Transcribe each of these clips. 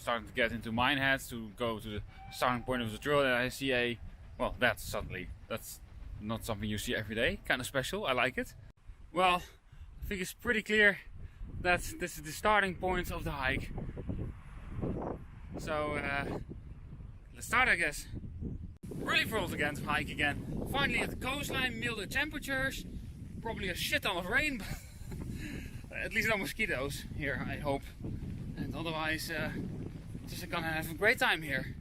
starting to get into Minehead to go to the starting point of the trail, and I see a, well, that's not something you see every day. Kind of special. I like it. Well, I think it's pretty clear that this is the starting point of the hike. So let's start, I guess. Really thrilled again to hike again. Finally at the coastline, milder temperatures, probably a shit ton of rain, but at least no mosquitoes here, I hope. And otherwise, just gonna have a great time here.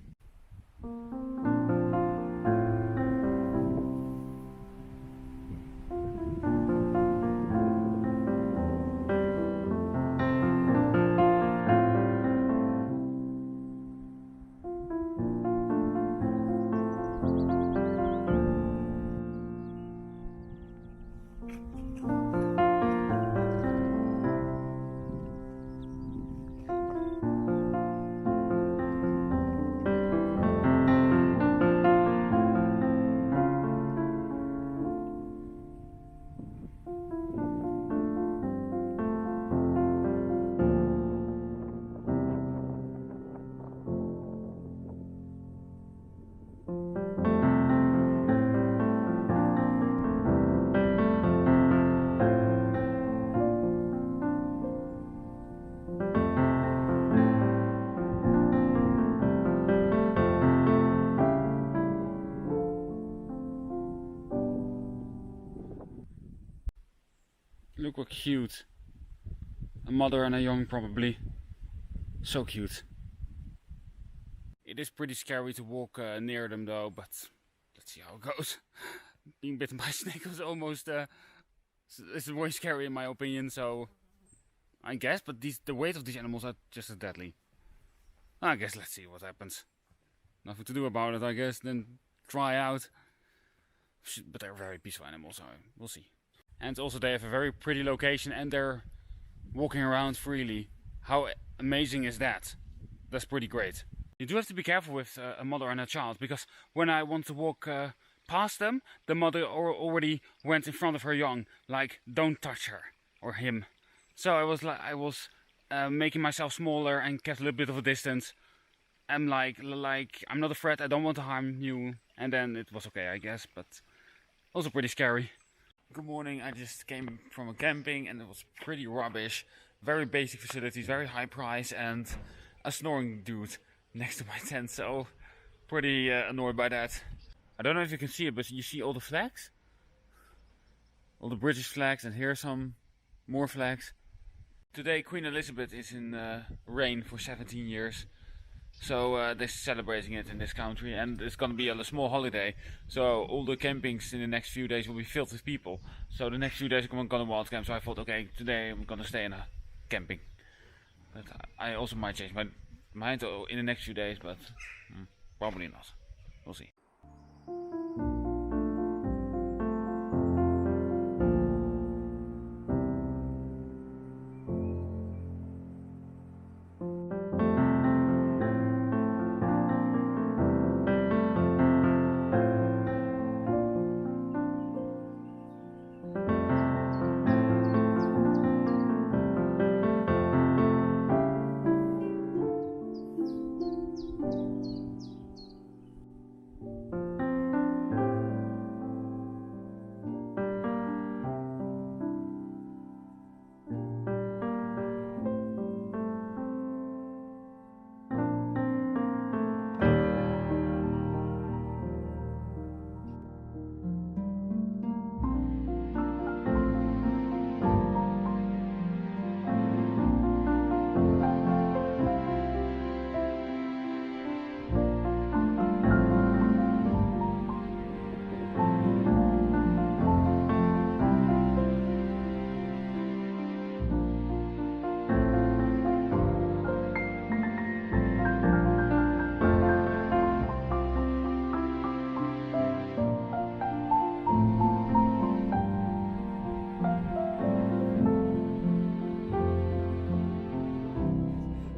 Look what cute. A mother and a young, probably. So cute. It is pretty scary to walk near them though, but let's see how it goes. Being bitten by a snake was almost it's way scary in my opinion, so I guess, but the weight of these animals are just as deadly. I guess let's see what happens. Nothing to do about it, I guess, then try out. But they're very peaceful animals, so we'll see. And also they have a very pretty location and they're walking around freely. How amazing is that? That's pretty great. You do have to be careful with a mother and a child, because when I want to walk past them, the mother already went in front of her young, like don't touch her or him. So I was making myself smaller and kept a little bit of a distance. I'm like I'm not a threat, I don't want to harm you, and then it was okay, I guess, but also pretty scary. Good morning, I just came from a camping and it was pretty rubbish. Very basic facilities, very high price, and a snoring dude next to my tent, so pretty annoyed by that. I don't know if you can see it, but you see all the flags? All the British flags, and here are some more flags. Today Queen Elizabeth is in reign for 17 years. So they're celebrating it in this country, and it's gonna be a small holiday. So all the campings in the next few days will be filled with people. So the next few days I'm gonna wild camp. So I thought, okay, today I'm gonna stay in a camping. But I also might change my mind in the next few days, but probably not. We'll see.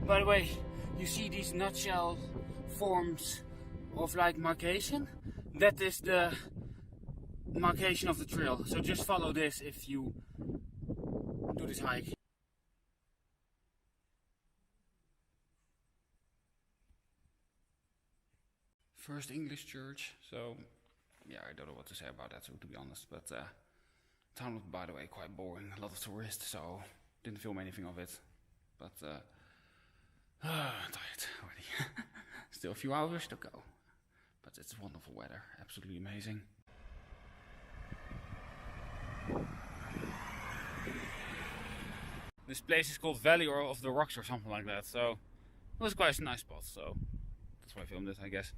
By the way, you see these nutshell forms of like markation? That is the markation of the trail. So just follow this if you do this hike. first English church. So yeah, I don't know what to say about that, to be honest. But town was, by the way, quite boring. A lot of tourists, so didn't film anything of it. But tired already. Still a few hours to go. But it's wonderful weather, absolutely amazing. This place is called Valley of the Rocks or something like that, so it was quite a nice spot, so that's why I filmed it, I guess.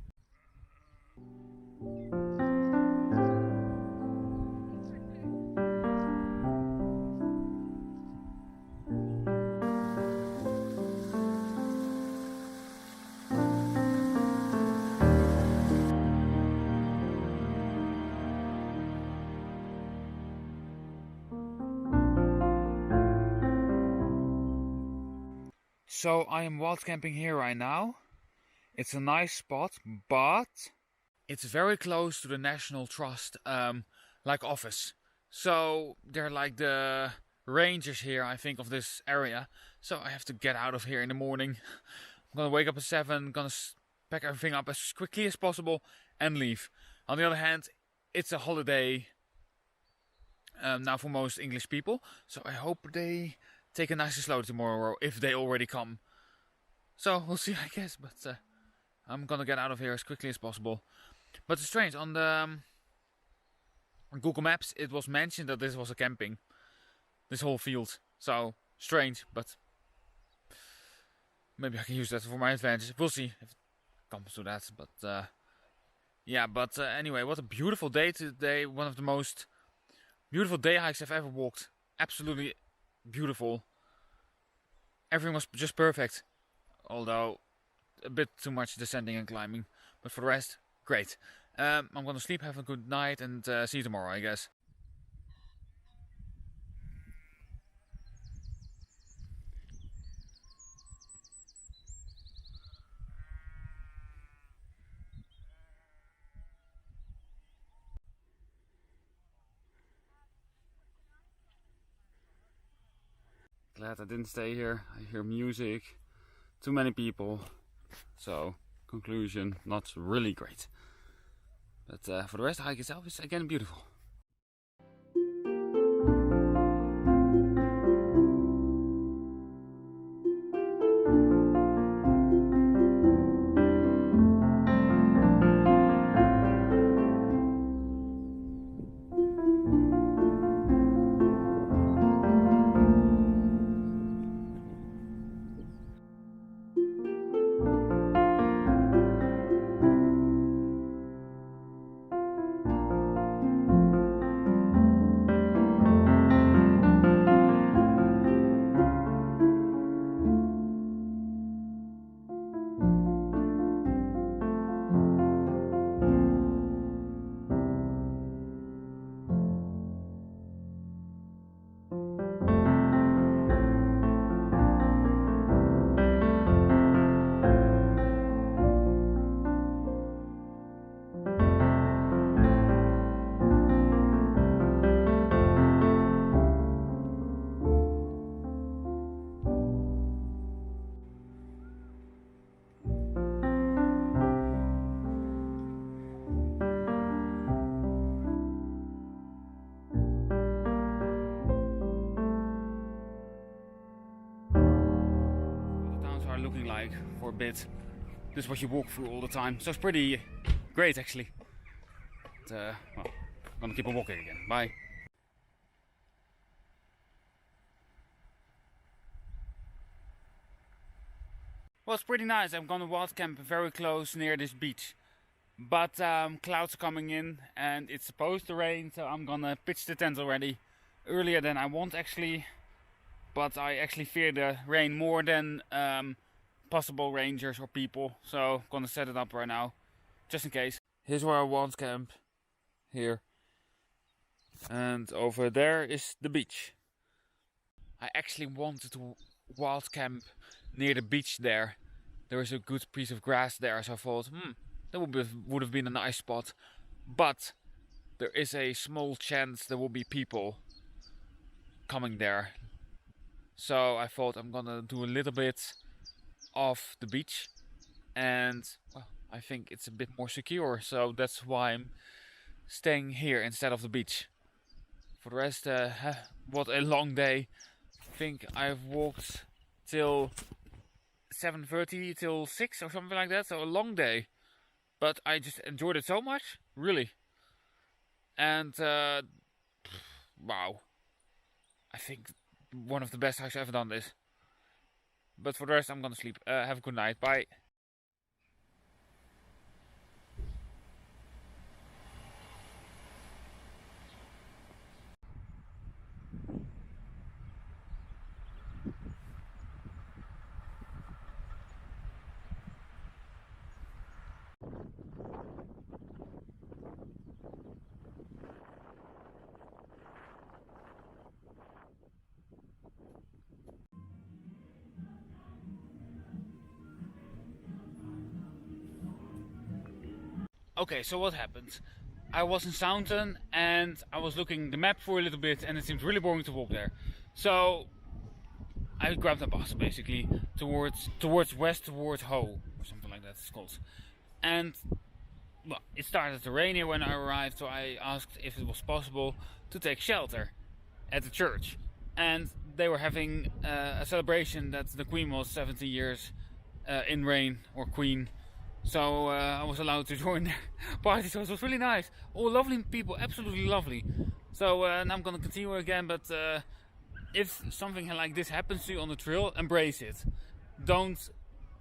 So I am wild camping here right now. It's a nice spot, but it's very close to the National Trust like office. So they're like the rangers here, I think, of this area. So I have to get out of here in the morning. I'm gonna wake up at 7, gonna pack everything up as quickly as possible and leave. On the other hand, it's a holiday now for most English people. So I hope they take it nice and slow tomorrow, if they already come. So we'll see, I guess, but I'm gonna get out of here as quickly as possible. But it's strange, on the on Google Maps it was mentioned that this was a camping, this whole field. So strange, but maybe I can use that for my advantage. We'll see if it comes to that. But yeah, but anyway, what a beautiful day today. One of the most beautiful day hikes I've ever walked. Absolutely beautiful. Everything was just perfect, although a bit too much descending and climbing, but for the rest, great. I'm gonna sleep, have a good night, and see you tomorrow, I guess. Glad I didn't stay here. I hear music, too many people, so conclusion, not really great. But for the rest, the hike itself is again beautiful. Looking like for a bit. This is what you walk through all the time, so it's pretty great actually. But, well, I'm gonna keep on walking again. Bye. Well, it's pretty nice. I'm gonna wild camp very close near this beach, but clouds are coming in and it's supposed to rain, so I'm gonna pitch the tent already earlier than I want actually. But I actually fear the rain more than possible rangers or people, so I'm gonna set it up right now just in case. Here's where I wild camp, here, and over there is the beach. I actually wanted to wild camp near the beach there. There is a good piece of grass there, so I thought that would have been a nice spot, but there is a small chance there will be people coming there. So I thought I'm gonna do a little bit off the beach and well, I think it's a bit more secure, so that's why I'm staying here instead of the beach. For the rest, what a long day. I think I've walked till 7:30 till 6 or something like that, so a long day. But I just enjoyed it so much, really. And wow, I think one of the best hikes I've ever done this. But for the rest, I'm gonna sleep. Have a good night. Bye. Okay, so what happened? I was in Southampton and I was looking the map for a little bit and it seemed really boring to walk there. So I grabbed a bus basically towards west towards Hull or something like that it's called. And well, it started to rain here when I arrived, so I asked if it was possible to take shelter at the church. And they were having a celebration that the Queen was 70 years in reign, or Queen. So I was allowed to join their party, so it was really nice. All lovely people, absolutely lovely. So now I'm gonna continue again, but if something like this happens to you on the trail, embrace it. Don't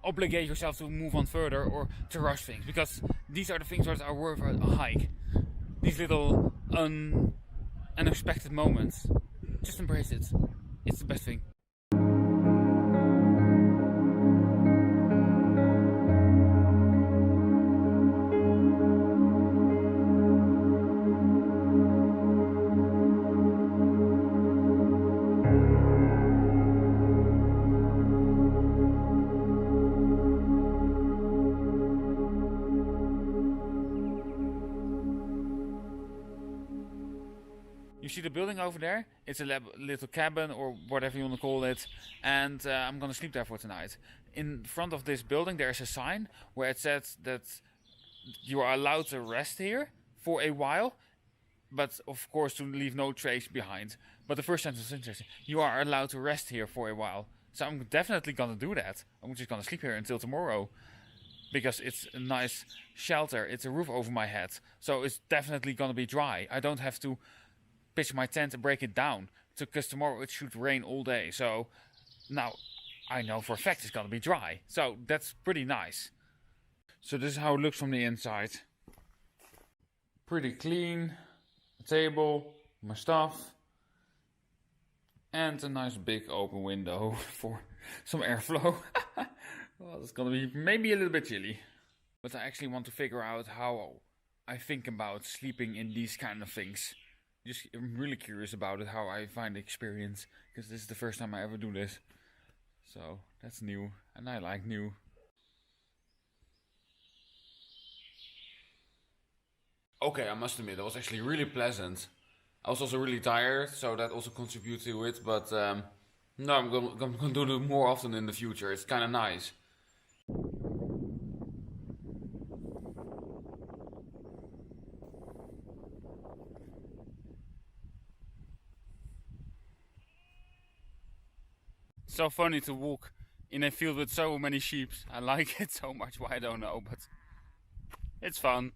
obligate yourself to move on further or to rush things, because these are the things that are worth a hike. These little unexpected moments. Just embrace it. It's the best thing. You see the building over there? It's a little cabin or whatever you want to call it, and I'm gonna sleep there for tonight. In front of this building there's a sign where it says that you are allowed to rest here for a while, but of course to leave no trace behind. But the first sentence is interesting. You are allowed to rest here for a while. So I'm definitely gonna do that. I'm just gonna sleep here until tomorrow, because it's a nice shelter. It's a roof over my head, so it's definitely gonna be dry. I don't have to pitch my tent and break it down, because tomorrow it should rain all day. So now I know for a fact it's gonna be dry, so that's pretty nice. So this is how it looks from the inside. Pretty clean. A table, my stuff, and a nice big open window for some airflow. Well, it's gonna be maybe a little bit chilly, but I actually want to figure out how I think about sleeping in these kind of things. I'm really curious about it, how I find the experience, because this is the first time I ever do this. So that's new, and I like new. Okay, I must admit, that was actually really pleasant. I was also really tired, so that also contributed to it, but no, I'm gonna do it more often in the future. It's kind of nice. So funny to walk in a field with so many sheep. I like it so much, why I don't know, but it's fun.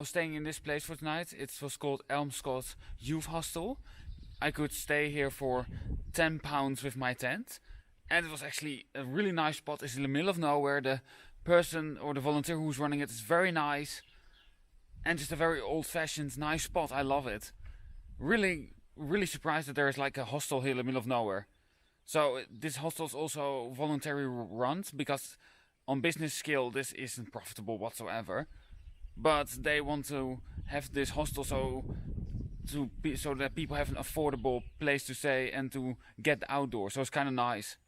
was staying in this place for tonight. It was called Elmscott Youth Hostel. I could stay here for £10 with my tent, and it was actually a really nice spot. It's in the middle of nowhere. The person or the volunteer who's running it is very nice, and just a very old-fashioned nice spot. I love it. Really surprised that there is like a hostel here in the middle of nowhere. So this hostel is also voluntary run, because on business scale this isn't profitable whatsoever. But they want to have this hostel so that people have an affordable place to stay and to get outdoors. So it's kind of nice.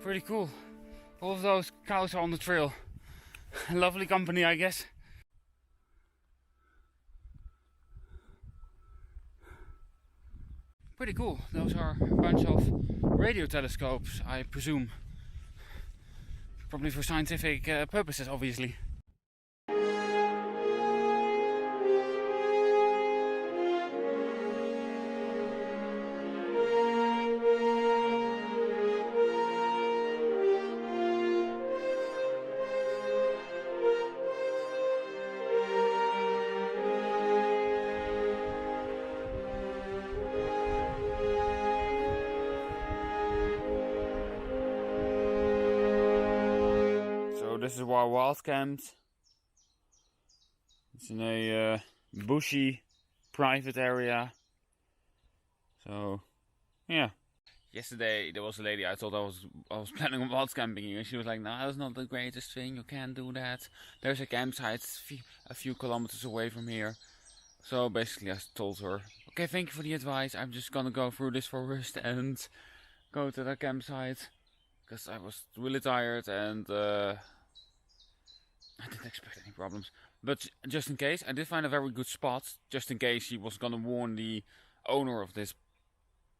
Pretty cool. All of those cows are on the trail. Lovely company, I guess. Pretty cool. Those are a bunch of radio telescopes, I presume. Probably for scientific purposes, obviously. This is where I wild camped. It's in a bushy private area. So yeah. Yesterday there was a lady I thought I was planning on wild camping here, and she was like, "No, that's not the greatest thing. You can't do that. There's a campsite a few kilometers away from here." So basically I told her, "Okay, thank you for the advice. I'm just gonna go through this forest and go to the campsite," because I was really tired and I didn't expect any problems. But just in case, I did find a very good spot, just in case she was gonna warn the owner of this,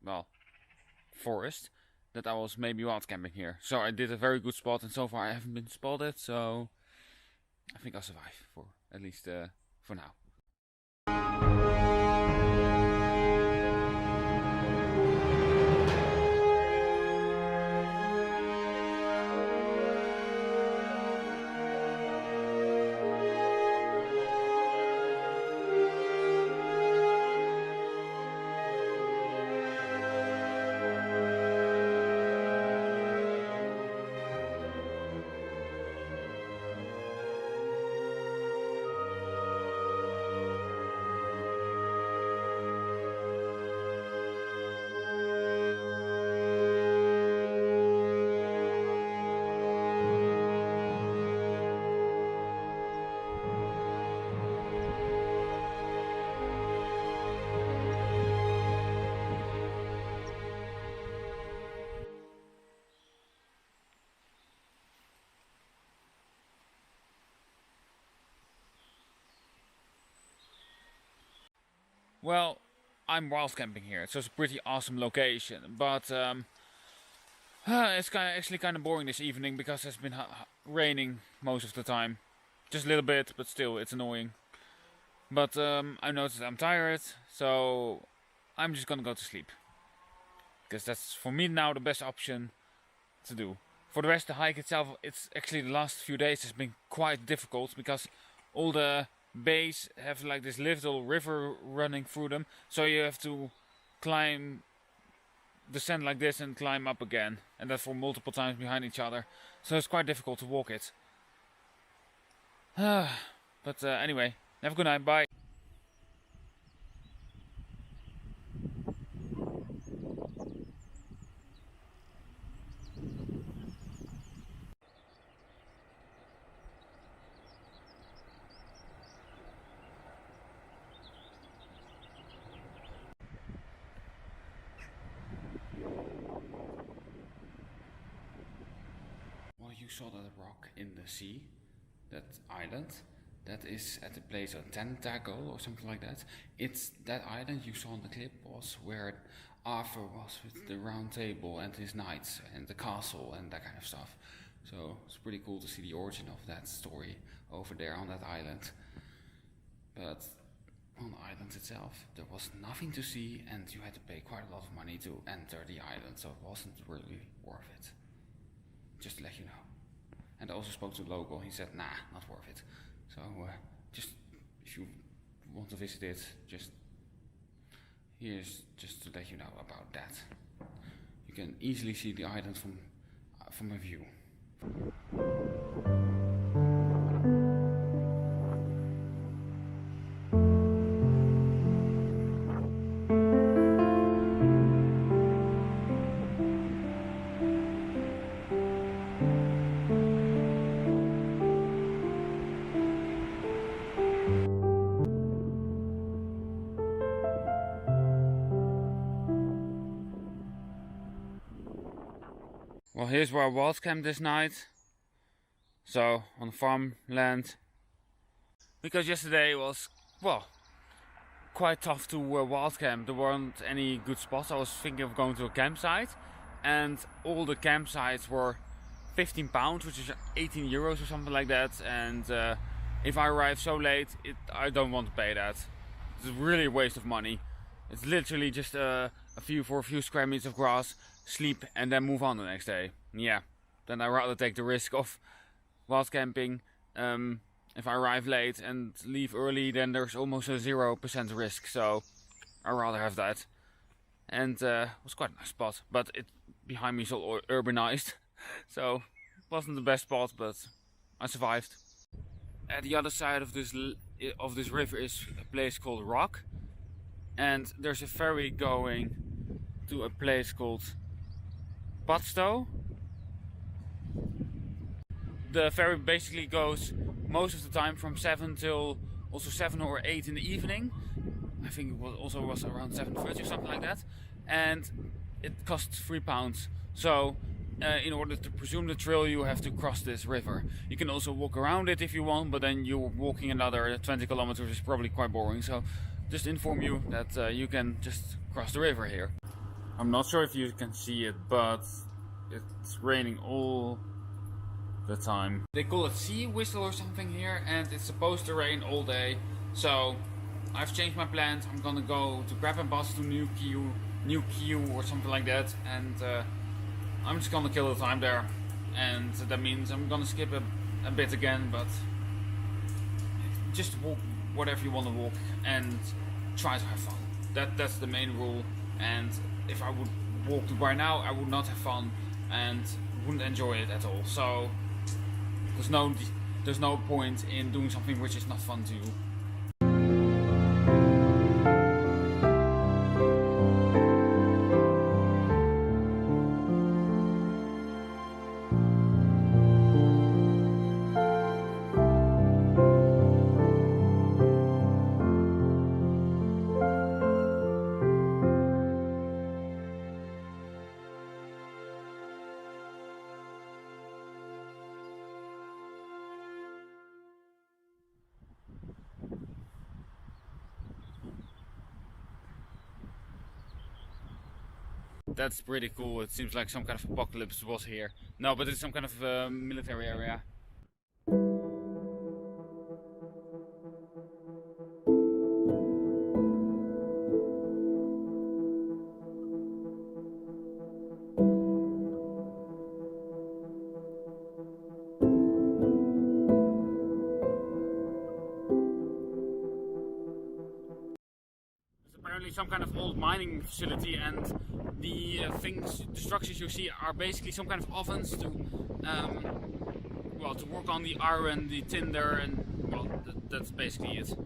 well, forest, that I was maybe wild camping here. So I did a very good spot, and so far I haven't been spotted, so I think I'll survive, for at least for now. Well, I'm wild camping here, so it's a pretty awesome location, but it's actually kind of boring this evening because it's been raining most of the time. Just a little bit, but still, it's annoying. But I noticed I'm tired, so I'm just gonna go to sleep. Because that's, for me now, the best option to do. For the rest, the hike itself, it's actually the last few days has been quite difficult, because all the bays have like this little river running through them, so you have to descend like this and climb up again, and that for multiple times behind each other, so it's quite difficult to walk it. But anyway, have a good night, bye. you saw that rock in the sea, that island, that is at the place of Tentacle or something like that. It's that island you saw in the clip was where Arthur was with the round table and his knights and the castle and that kind of stuff. So it's pretty cool to see the origin of that story over there on that island. But on the island itself, there was nothing to see, and you had to pay quite a lot of money to enter the island, so it wasn't really worth it. Just to let you know. And I also spoke to the local, he said, nah, not worth it. So just, if you want to visit it, here's just to let you know about that. You can easily see the island from a view. Well, here's where I wild camped this night. So, on farmland. Because yesterday was, well, quite tough to wild camp. There weren't any good spots. I was thinking of going to a campsite. And all the campsites were £15, which is 18 euros or something like that. And if I arrive so late, I don't want to pay that. It's really a waste of money. It's literally just for a few square meters of grass, sleep, and then move on the next day. Yeah, then I'd rather take the risk of wild camping. If I arrive late and leave early, then there's almost a 0% risk. So I'd rather have that. And it was quite a nice spot, but behind me is all urbanized, so it wasn't the best spot, but I survived. At the other side of this river is a place called Rock, and there's a ferry going to a place called Padstow. The ferry basically goes most of the time from 7 till also 7 or 8 in the evening. I think it was around 7:30 or something like that, and it costs £3. So in order to presume the trail, you have to cross this river. You can also walk around it if you want, but then you're walking another 20 kilometers is probably quite boring. So just to inform you that you can just cross the river here. I'm not sure if you can see it, but it's raining all the time. They call it sea whistle or something here, and it's supposed to rain all day. So I've changed my plans. I'm gonna go to grab a bus to New Q or something like that, and I'm just gonna kill the time there. And that means I'm gonna skip a bit again, but just walk whatever you want to walk and try to have fun. That's the main rule. And if I would walk by now, I would not have fun and wouldn't enjoy it at all. So there's no point in doing something which is not fun to you. That's pretty cool. It seems like some kind of apocalypse was here. No, but it's some kind of military area. Apparently some kind of old mining facility, and the structures you see are basically some kind of ovens to work on the iron, the tinder, and well, that's basically it.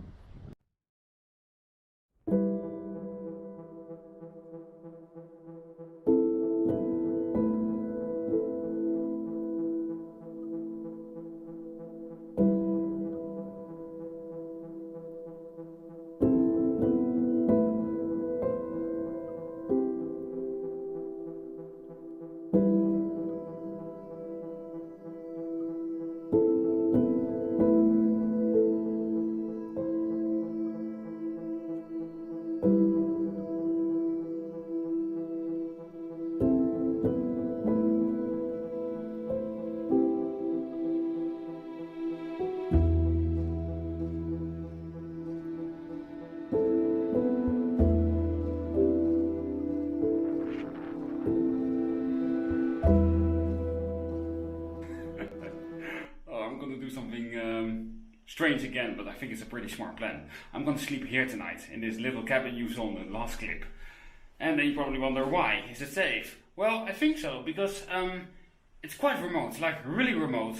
strange again, but I think it's a pretty smart plan. I'm gonna sleep here tonight, in this little cabin you saw in the last clip. And then you probably wonder why. Is it safe? Well, I think so, because it's quite remote, like really remote.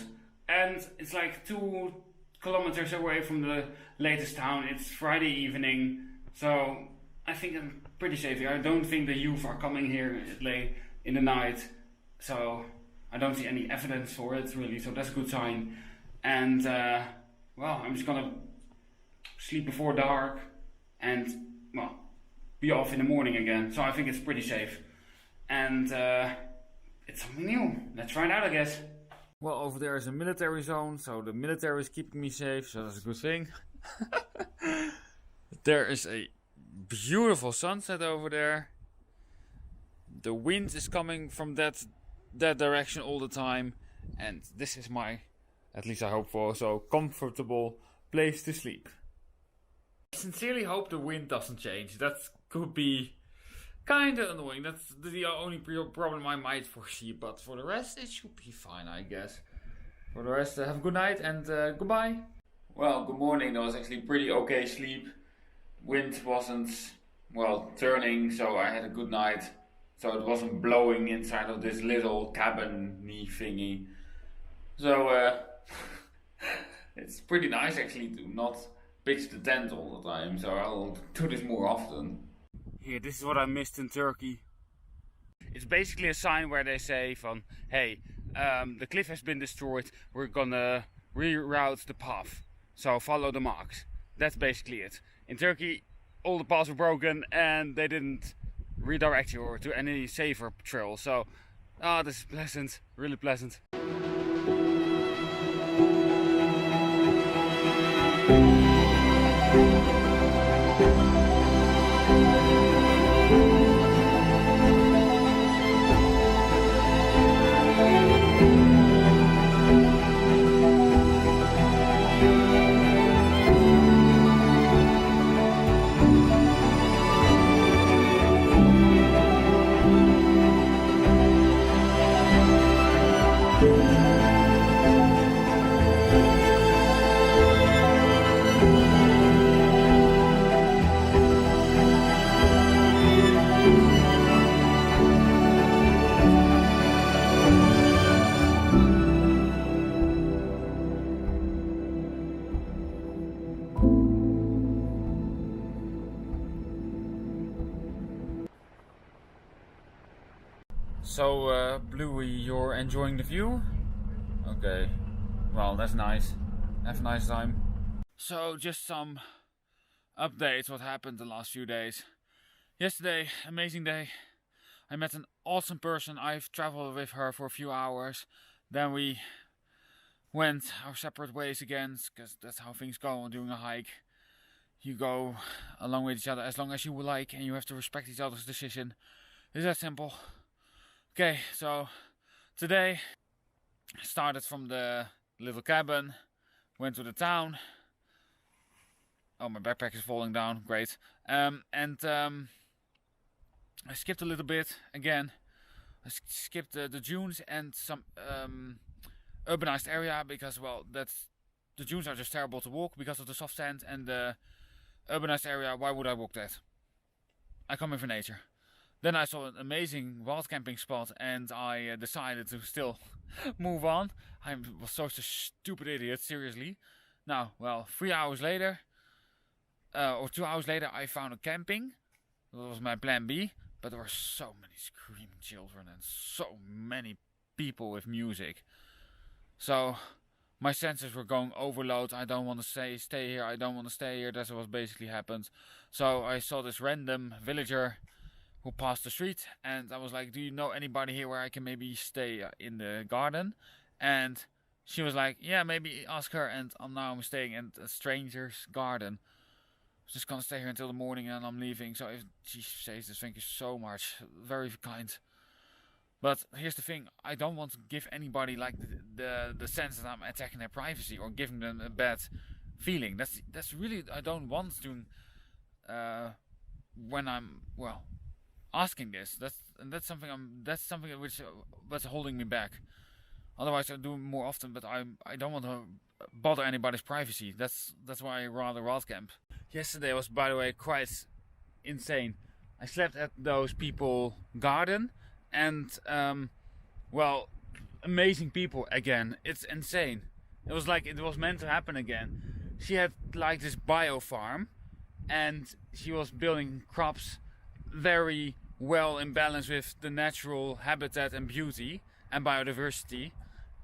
And it's like 2 kilometers away from the latest town. It's Friday evening, so I think I'm pretty safe here. I don't think the youth are coming here late in the night, so I don't see any evidence for it really, so that's a good sign. And well, I'm just gonna sleep before dark and, well, be off in the morning again. So I think it's pretty safe. And it's something new. Let's try it out, I guess. Well, over there is a military zone, so the military is keeping me safe, so that's a good thing. There is a beautiful sunset over there. The wind is coming from that direction all the time. And this is my, at least I hope for, so comfortable place to sleep. I sincerely hope the wind doesn't change. That could be kind of annoying. That's the only problem I might foresee. But for the rest, it should be fine, I guess. For the rest, have a good night and goodbye. Well, good morning. That was actually pretty okay sleep. Wind wasn't, well, turning, so I had a good night. So it wasn't blowing inside of this little cabin-y thingy. So it's pretty nice actually to not pitch the tent all the time. So I'll do this more often. Here, this is what I missed in Turkey. It's basically a sign where they say from, hey, the cliff has been destroyed, we're gonna reroute the path. So follow the marks. That's basically it. In Turkey, all the paths were broken and they didn't redirect you to any safer trail. So, this is pleasant, really pleasant. So, Bluey, you're enjoying the view? Okay, well, that's nice. Have a nice time. So, just some updates what happened the last few days. Yesterday, amazing day. I met an awesome person. I've traveled with her for a few hours. Then we went our separate ways again, because that's how things go on doing a hike. You go along with each other as long as you would like, and you have to respect each other's decision. It's that simple. Okay, so today I started from the little cabin, went to the town. Oh, my backpack is falling down, great. I skipped a little bit again. I skipped the dunes and some urbanized area because, well, the dunes are just terrible to walk because of the soft sand, and the urbanized area, why would I walk that? I come in for nature. Then I saw an amazing wildcamping spot and I decided to still move on. I was such a stupid idiot, seriously. Now, well, 3 hours later, or 2 hours later, I found a camping. That was my plan B. But there were so many screaming children and so many people with music. So my senses were going overload. I don't want to stay here. I don't want to stay here. That's what basically happened. So I saw this random villager who passed the street, and I was like, do you know anybody here where I can maybe stay in the garden? And she was like, yeah, maybe ask her. And now I'm staying in a stranger's garden. I'm just gonna stay here until the morning and I'm leaving. So if she says this, thank you so much, very kind. But here's the thing, I don't want to give anybody like the sense that I'm attacking their privacy or giving them a bad feeling. That's really, I don't want to when I'm, well, asking this. That's something which that's holding me back. Otherwise I do it more often, but I don't want to bother anybody's privacy. That's why I rather wild camp. Yesterday was, by the way, quite insane. I slept at those people garden, and well, amazing people again. It's insane. It was like it was meant to happen again. She had like this bio farm, and she was building crops very well in balance with the natural habitat and beauty and biodiversity.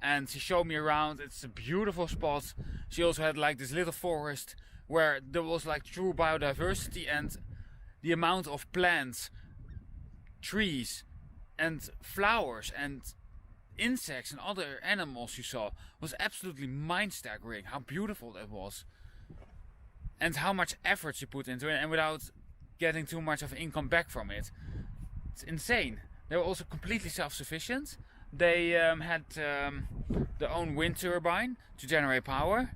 And she showed me around. It's a beautiful spot. She also had like this little forest where there was like true biodiversity, and the amount of plants, trees and flowers and insects and other animals you saw was absolutely mind-staggering. How beautiful that was, and how much effort she put into it, and without getting too much of income back from it. It's insane. They were also completely self-sufficient. They had their own wind turbine to generate power,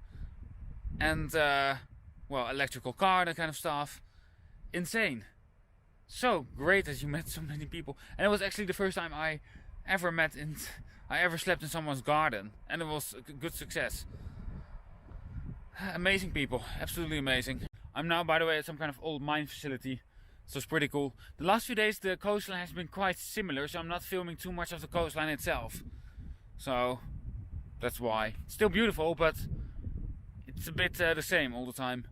and well, electrical car, that kind of stuff. Insane. So great that you met so many people. And it was actually the first time I ever slept in someone's garden, and it was a good success. Amazing people, absolutely amazing. I'm now, by the way, at some kind of old mine facility, so it's pretty cool. The last few days the coastline has been quite similar, so I'm not filming too much of the coastline itself. So that's why. It's still beautiful, but it's a bit the same all the time.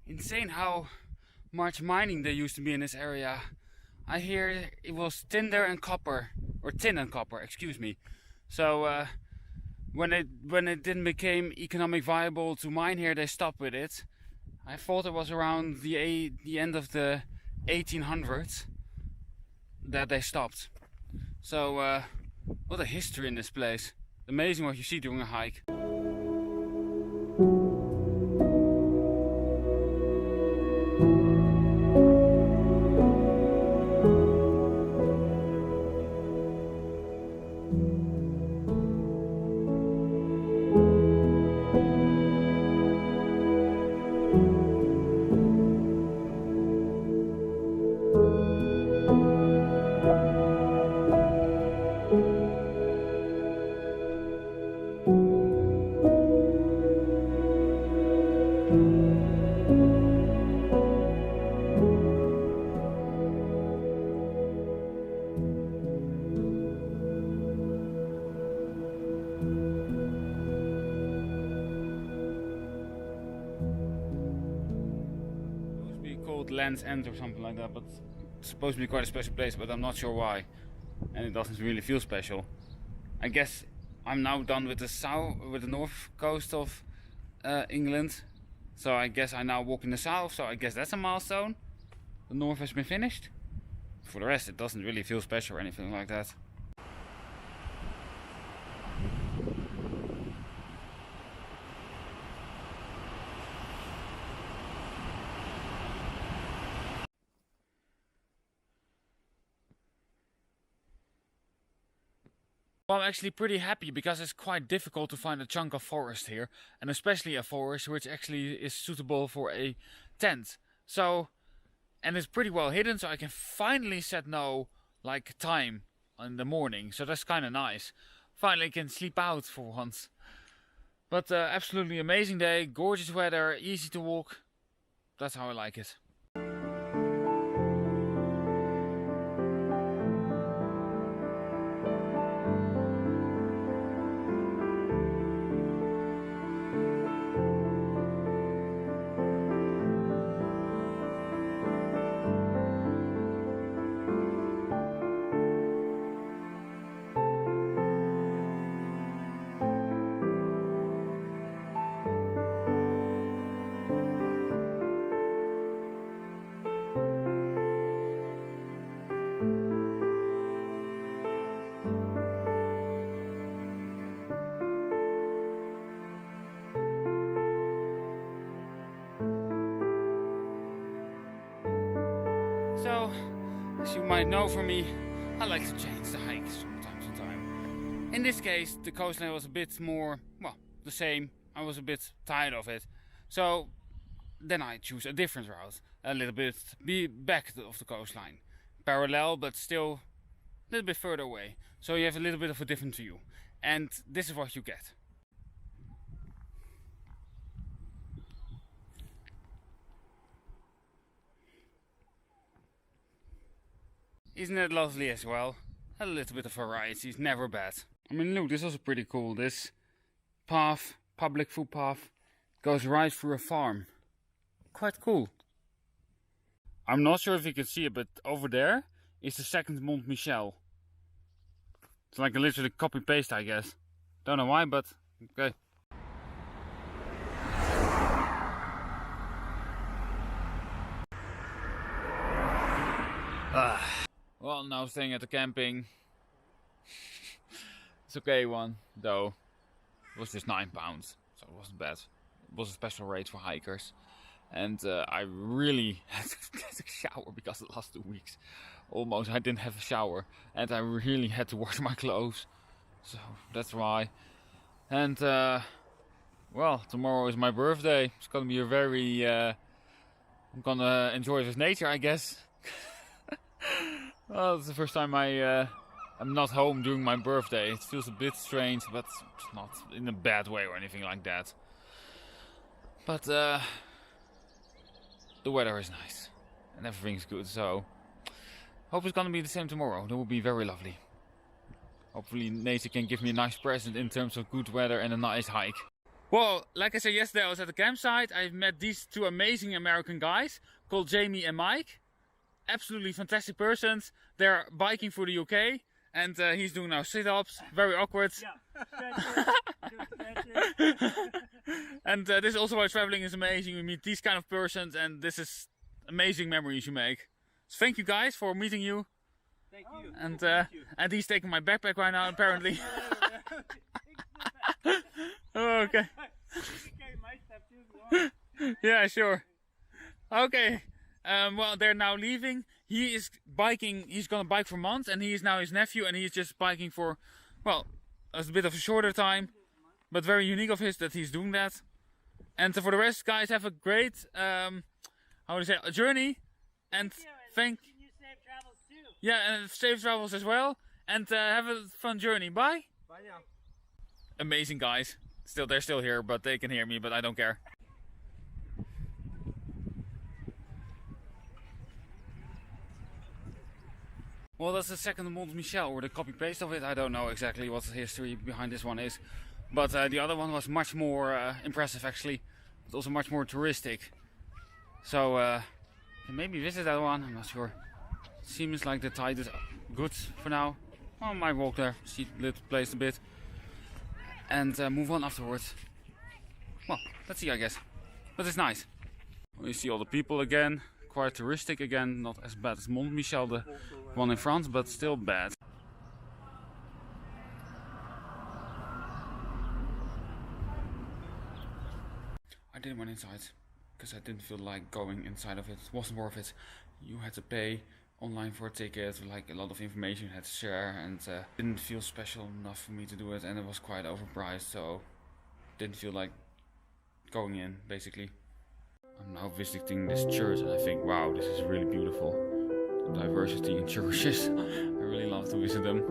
Insane how much mining there used to be in this area. I hear it was tinder and copper, or tin and copper, excuse me. So when it didn't become economic viable to mine here, they stopped with it. I thought it was around the end of the 1800s that they stopped. So what a history in this place. Amazing what you see during a hike. Land's End or something like that, but it's supposed to be quite a special place, but I'm not sure why, and it doesn't really feel special. I guess I'm now done with the north coast of England, so I guess I now walk in the south, so I guess that's a milestone. The north has been finished. For the rest, it doesn't really feel special or anything like that. Well, I'm actually pretty happy because it's quite difficult to find a chunk of forest here, and especially a forest which actually is suitable for a tent. So, and it's pretty well hidden, so I can finally set no like time in the morning. So that's kind of nice. Finally can sleep out for once. But absolutely amazing day, gorgeous weather, easy to walk. That's how I like it. So, as you might know from me, I like to change the hikes from time to time. In this case, the coastline was a bit more, well, the same. I was a bit tired of it. So, then I choose a different route. A little bit back of the coastline. Parallel, but still a little bit further away. So you have a little bit of a different view. And this is what you get. Isn't it lovely as well? A little bit of variety is never bad. I mean, look, this is also pretty cool. This path, public footpath, goes right through a farm. Quite cool. I'm not sure if you can see it, but over there is the second Mont Michel. It's like a literally copy paste, I guess. Don't know why, but okay. Well, now staying at the camping. It's okay one, though. It was just £9, so it wasn't bad. It was a special rate for hikers. And I really had to get a shower because the last 2 weeks almost I didn't have a shower. And I really had to wash my clothes. So that's why. And well, tomorrow is my birthday. It's gonna be a very... I'm gonna enjoy this nature, I guess. Well, it's the first time I'm not home during my birthday. It feels a bit strange, but it's not in a bad way or anything like that. But the weather is nice and everything's good, so hope it's gonna be the same tomorrow. That will be very lovely. Hopefully nature can give me a nice present in terms of good weather and a nice hike. Well, like I said yesterday, I was at the campsite. I met these two amazing American guys called Jamie and Mike. Absolutely fantastic persons. They're biking for the UK, and he's doing now sit-ups. Very awkward. Yeah. And this is also why traveling is amazing. You meet these kind of persons, and this is amazing memories you make. So thank you guys for meeting you. Thank you. And Thank you. and he's taking my backpack right now, apparently. Oh, okay. Yeah, sure. Okay. Well, they're now leaving. He is biking. He's gonna bike for months, and he is now his nephew, and he's just biking for, well, a bit of a shorter time, but very unique of his that he's doing that. And for the rest, guys, have a great, how would you say, a journey, and thank. Safe travels too. Yeah, and safe travels as well, and have a fun journey. Bye. Bye now. Amazing guys. Still, they're still here, but they can hear me, but I don't care. Well, that's the second Mont Michel, or the copy-paste of it. I don't know exactly what the history behind this one is. But the other one was much more impressive, actually. But also much more touristic. So, maybe visit that one, I'm not sure. Seems like the tide is good for now. Well, I might walk there, see the place a bit. And move on afterwards. Well, let's see, I guess. But it's nice. Well, you see all the people again. Quite touristic again. Not as bad as Mont Michel, the one in France, but still bad. I didn't went inside because I didn't feel like going inside of it. It wasn't worth it. You had to pay online for a ticket, like a lot of information you had to share, and didn't feel special enough for me to do it, and it was quite overpriced, so didn't feel like going in, basically. I'm now visiting this church and I think, wow, this is really beautiful. The diversity in churches. I really love to visit them.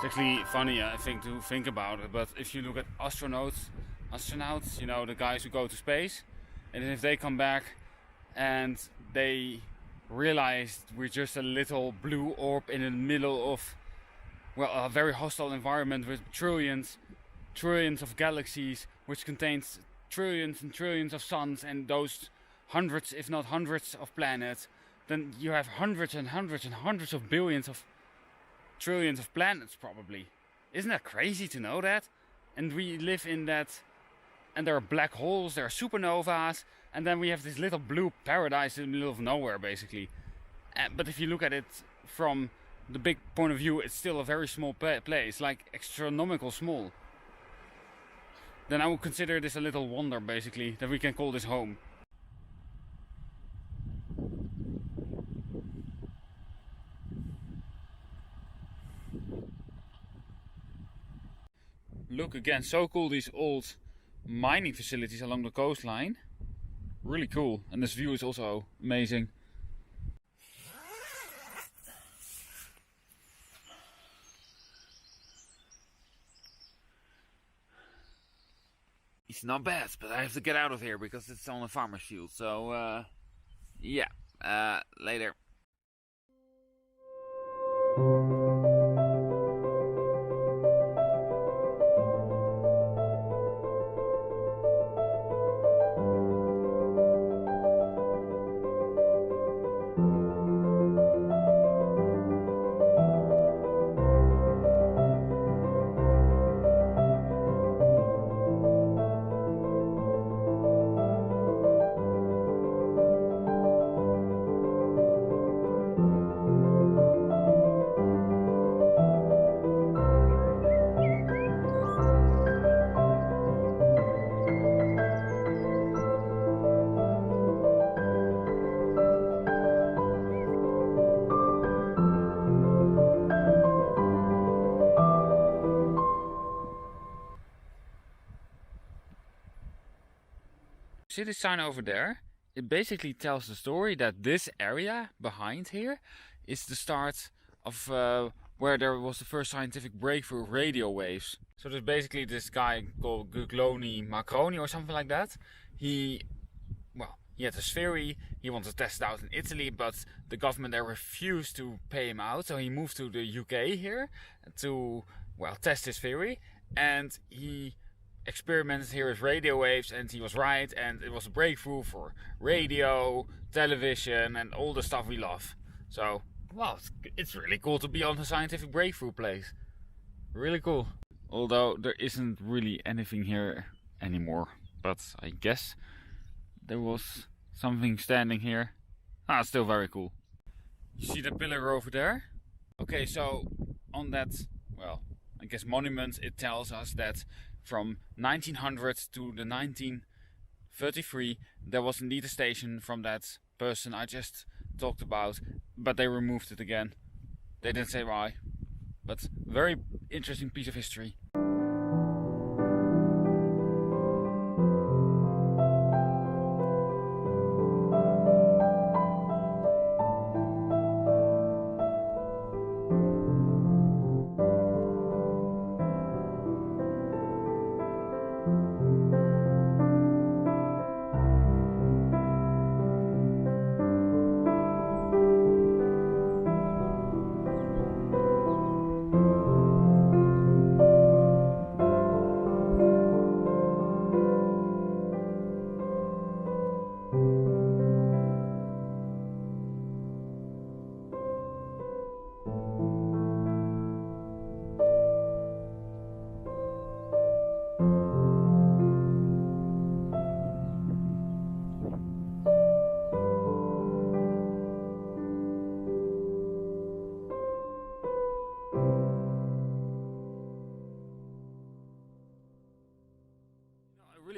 It's actually funny, I think, to think about it. But if you look at astronauts, you know, the guys who go to space, and if they come back and they realize we're just a little blue orb in the middle of, well, a very hostile environment with trillions of galaxies, which contains trillions and trillions of suns and those hundreds, if not hundreds, of planets, then you have hundreds and hundreds and hundreds of billions of trillions of planets probably. Isn't that crazy to know that? And we live in that, and there are black holes, there are supernovas, and then we have this little blue paradise in the middle of nowhere basically. But if you look at it from the big point of view, it's still a very small place, like astronomical small. Then I would consider this a little wonder basically, that we can call this home. Look again, so cool, these old mining facilities along the coastline. Really cool, and this view is also amazing. It's not bad, but I have to get out of here because it's on a farmer's field. So, yeah, later. See this sign over there? It basically tells the story that this area behind here is the start of where there was the first scientific breakthrough of radio waves. So there's basically this guy called Guglielmo Marconi or something like that. He had this theory, he wanted to test it out in Italy, but the government there refused to pay him out. So he moved to the UK here to, well, test his theory. And he experimented here with radio waves, and he was right, and it was a breakthrough for radio, television, and all the stuff we love. So, well, it's really cool to be on a scientific breakthrough place. Really cool. Although there isn't really anything here anymore, but I guess there was something standing here. Ah, still very cool. You see the pillar over there? Okay, so on that, well, I guess monument, it tells us that from 1900 to the 1933 there was indeed a station from that person I just talked about, but they removed it again. They didn't say why, but very interesting piece of history.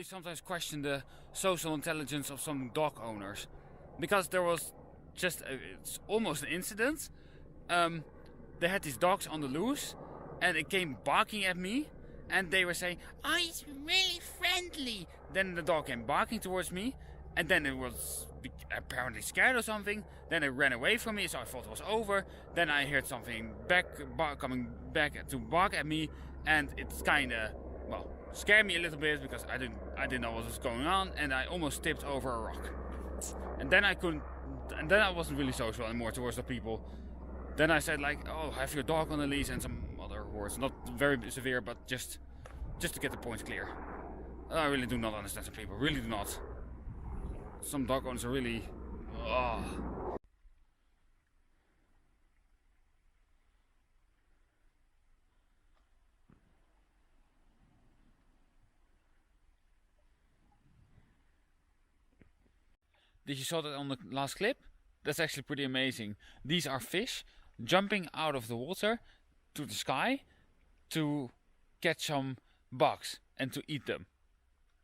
Sometimes question the social intelligence of some dog owners, because there was just it's almost an incident. They had these dogs on the loose and it came barking at me, and they were saying, "Oh, he's really friendly." Then the dog came barking towards me, and then it was apparently scared or something. Then it ran away from me, so I thought it was over. Then I heard something coming back to bark at me, and it's kinda, well, scared me a little bit because I didn't know what was going on, and I almost tipped over a rock. And then I wasn't really social anymore towards the people. Then I said like, oh, have your dog on the leash, and some other words, not very severe, but just to get the point clear. I really do not understand some people, really do not. Some dog owners are really... Did you saw that on the last clip? That's actually pretty amazing. These are fish jumping out of the water to the sky to catch some bugs and to eat them.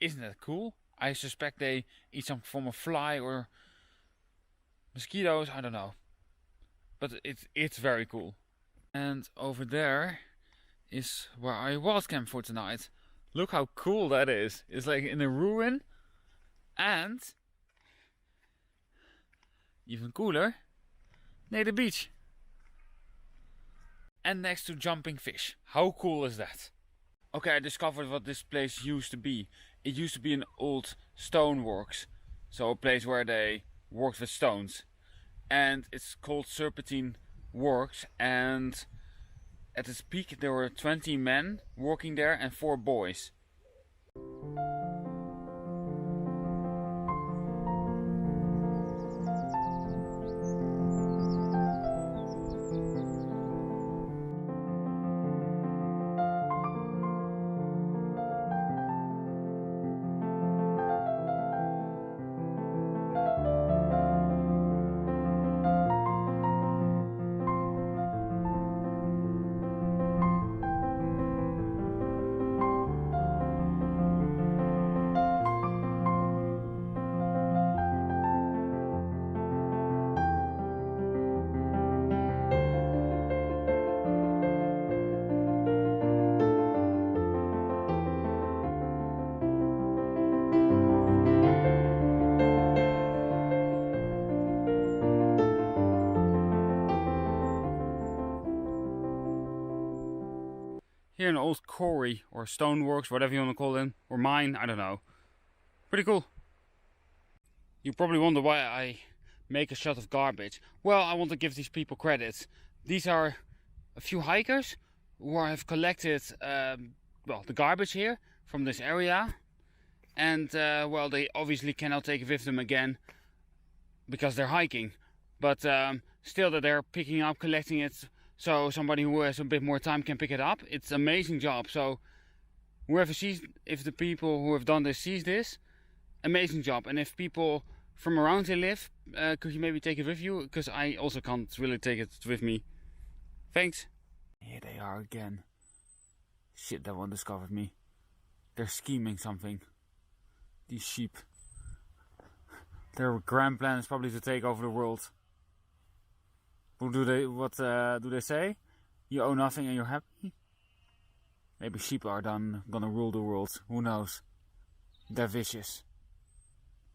Isn't that cool? I suspect they eat some form of fly or mosquitoes, I don't know. But it's very cool. And over there is where I wild camp for tonight. Look how cool that is. It's like in a ruin, and even cooler, near the beach. And next to jumping fish. How cool is that? Okay, I discovered what this place used to be. It used to be an old stoneworks. So a place where they worked with stones. And it's called Serpentine Works. And at its peak there were 20 men working there and 4 boys. Here an old quarry or stoneworks, whatever you want to call them, or mine, I don't know. Pretty cool. You probably wonder why I make a shot of garbage. Well, I want to give these people credit. These are a few hikers who have collected well, the garbage here from this area. And well, they obviously cannot take it with them again because they're hiking. But still that they're picking up, collecting it, so somebody who has a bit more time can pick it up. It's an amazing job. So whoever sees, if the people who have done this sees this, amazing job. And if people from around here live, could you maybe take it with you? Because I also can't really take it with me. Thanks. Here they are again. Shit, that one discovered me. They're scheming something. These sheep. Their grand plan is probably to take over the world. What do they say? You owe nothing and you're happy? Maybe sheep are gonna rule the world. Who knows? They're vicious.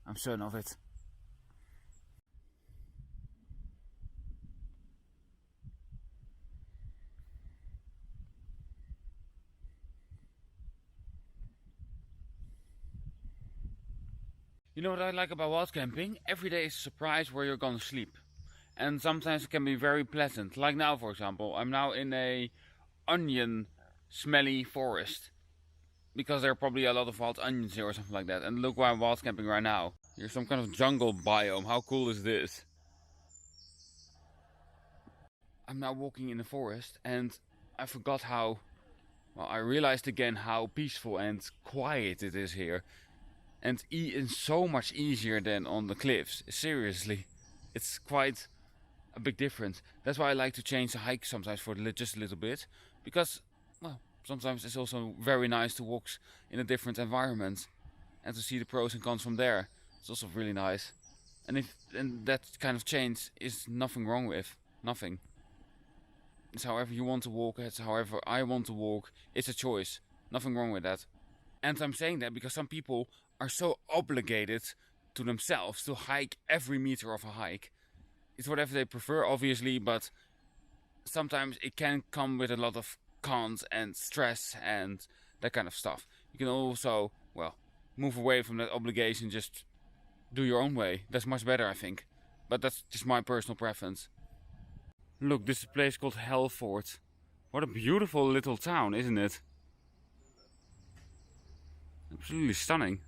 I'm certain of it. You know what I like about wild camping? Every day is a surprise where you're gonna sleep. And sometimes it can be very pleasant. Like now, for example, I'm now in a onion smelly forest. Because there are probably a lot of wild onions here or something like that. And look where I'm wild camping right now. Here's some kind of jungle biome. How cool is this? I'm now walking in the forest and I forgot how... Well, I realized again how peaceful and quiet it is here. And it's so much easier than on the cliffs. Seriously. It's quite a big difference. That's why I like to change the hike sometimes for just a little bit. Because, well, sometimes it's also very nice to walk in a different environment. And to see the pros and cons from there. It's also really nice. And that kind of change is nothing wrong with. Nothing. It's however you want to walk. It's however I want to walk. It's a choice. Nothing wrong with that. And I'm saying that because some people are so obligated to themselves to hike every meter of a hike. It's whatever they prefer, obviously, but sometimes it can come with a lot of cons and stress and that kind of stuff. You can also, well, move away from that obligation, just do your own way. That's much better, I think. But that's just my personal preference. Look, this is a place called Helfort. What a beautiful little town, isn't it? Absolutely stunning.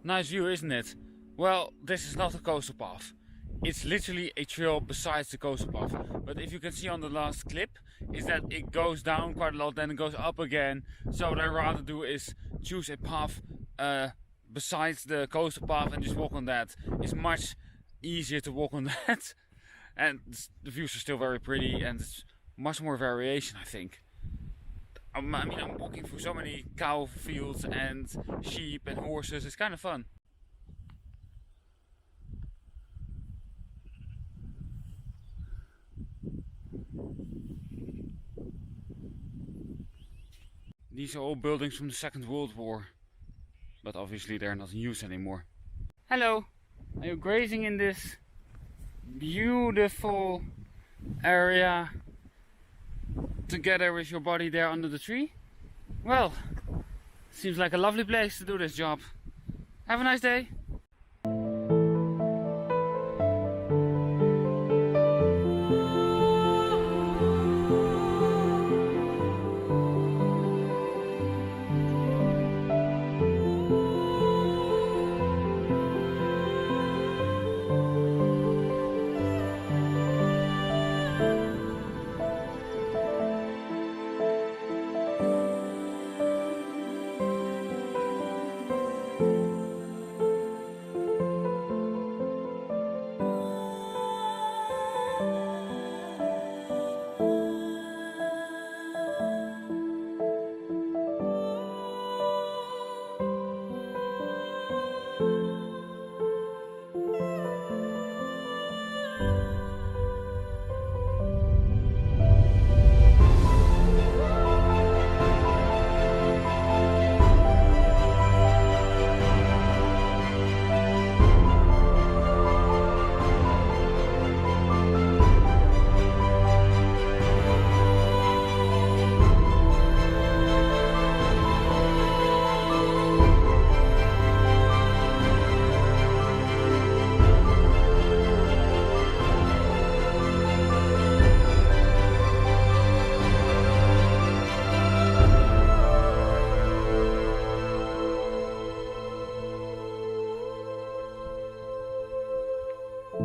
Nice view, isn't it? Well, this is not a coastal path. It's literally a trail besides the coastal path. But if you can see on the last clip, is that it goes down quite a lot, then it goes up again. So what I rather do is choose a path besides the coastal path and just walk on that. It's much easier to walk on that. And the views are still very pretty and it's much more variation, I think. I mean, I'm walking through so many cow fields and sheep and horses. It's kind of fun. These are all buildings from the Second World War, but obviously they're not in use anymore. Hello, are you grazing in this beautiful area together with your body there under the tree? Well, seems like a lovely place to do this job. Have a nice day.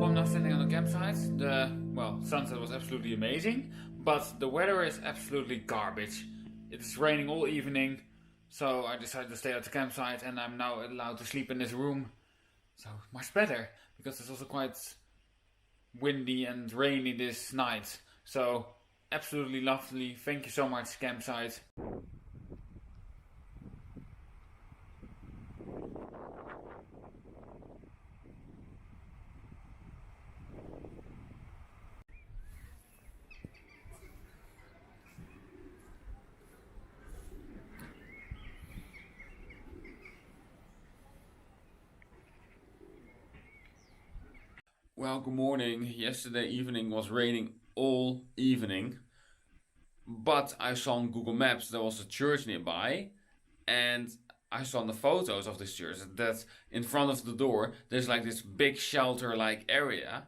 I'm now standing on the campsite. The sunset was absolutely amazing, but the weather is absolutely garbage. It's raining all evening, so I decided to stay at the campsite and I'm now allowed to sleep in this room. So much better, because it's also quite windy and rainy this night. So absolutely lovely. Thank you so much, campsite. Well, good morning. Yesterday evening was raining all evening, but I saw on Google Maps there was a church nearby, And I saw in the photos of this church that in front of the door there's like this big shelter like area.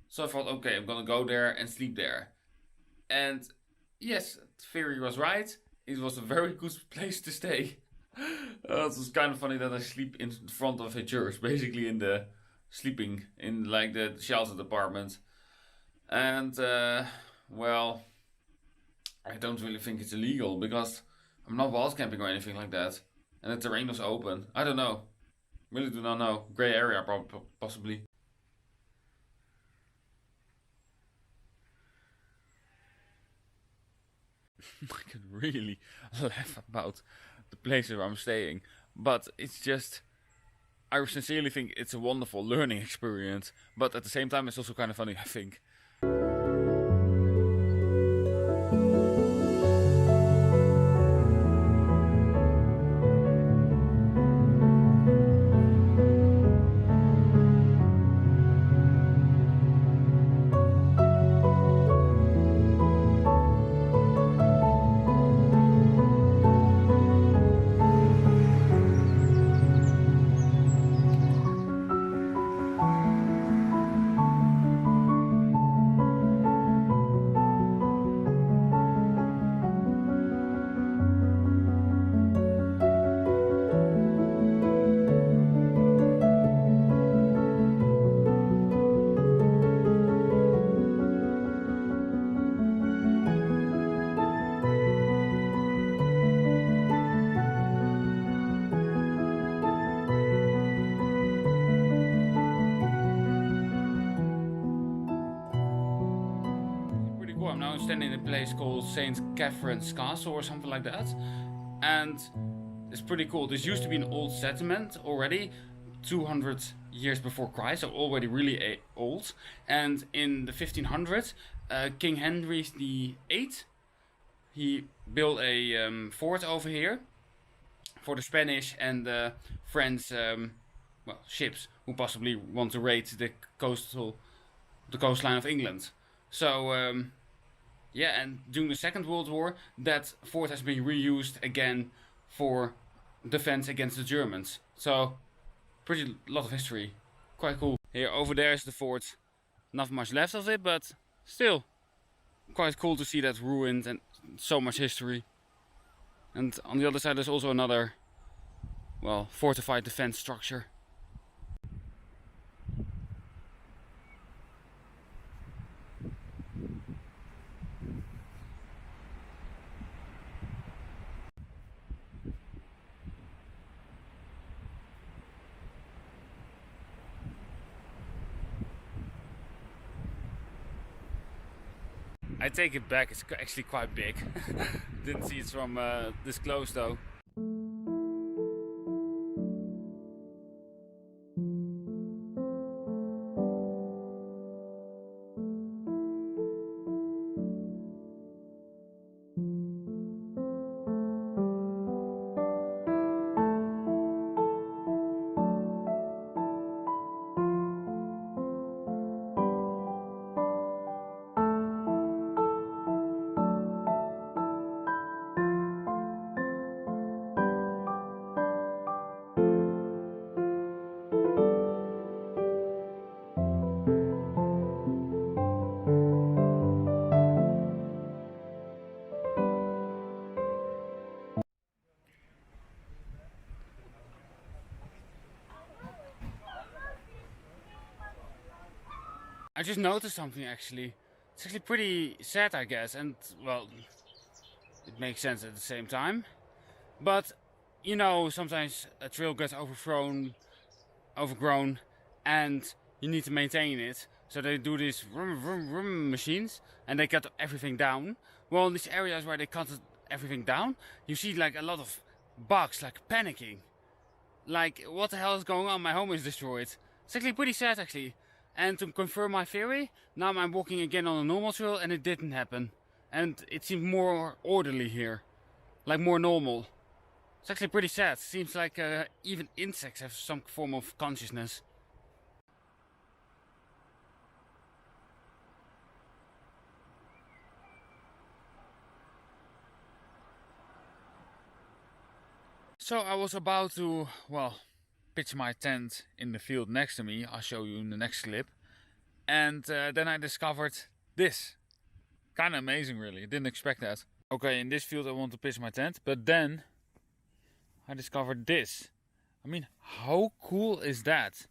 So I thought, okay, I'm gonna go there and sleep there. And yes, theory was right. It was a very good place to stay. It was kind of funny that I sleep in front of a church, basically in the sleeping in like the shelter department. And well, I don't really think it's illegal because I'm not wild camping or anything like that. And the terrain was open. I don't know. Really do not know. Gray area, possibly. I could really laugh about the places where I'm staying, but it's just. I sincerely think it's a wonderful learning experience, but at the same time, it's also kind of funny, I think. I'm now standing in a place called St. Catherine's Castle or something like that, and it's pretty cool. This used to be an old settlement already, 200 years before Christ, so already really old. And in the 1500s, King Henry VIII, he built a fort over here for the Spanish and the French ships who possibly want to raid the coastline of England. So yeah, and during the Second World War, that fort has been reused again for defense against the Germans. So, pretty lot of history. Quite cool. Here, over there is the fort. Not much left of it, but still quite cool to see that ruined and so much history. And on the other side there's also another, well, fortified defense structure. I take it back, it's actually quite big. Didn't see it from this close though. I just noticed something actually. It's actually pretty sad, I guess, and well, it makes sense at the same time. But you know, sometimes a trail gets overgrown, and you need to maintain it. So they do these vroom, vroom, vroom machines, and they cut everything down. Well, in these areas where they cut everything down, you see like a lot of bugs like panicking. Like, what the hell is going on? My home is destroyed. It's actually pretty sad, actually. And to confirm my theory, now I'm walking again on a normal trail and it didn't happen. And it seemed more orderly here. Like more normal. It's actually pretty sad. Seems like even insects have some form of consciousness. So I was about to, well, pitch my tent in the field next to me. I'll show you in the next clip. And then I discovered this. Kind of amazing, really. Didn't expect that. Okay, in this field I want to pitch my tent, but then I discovered this. I mean, how cool is that?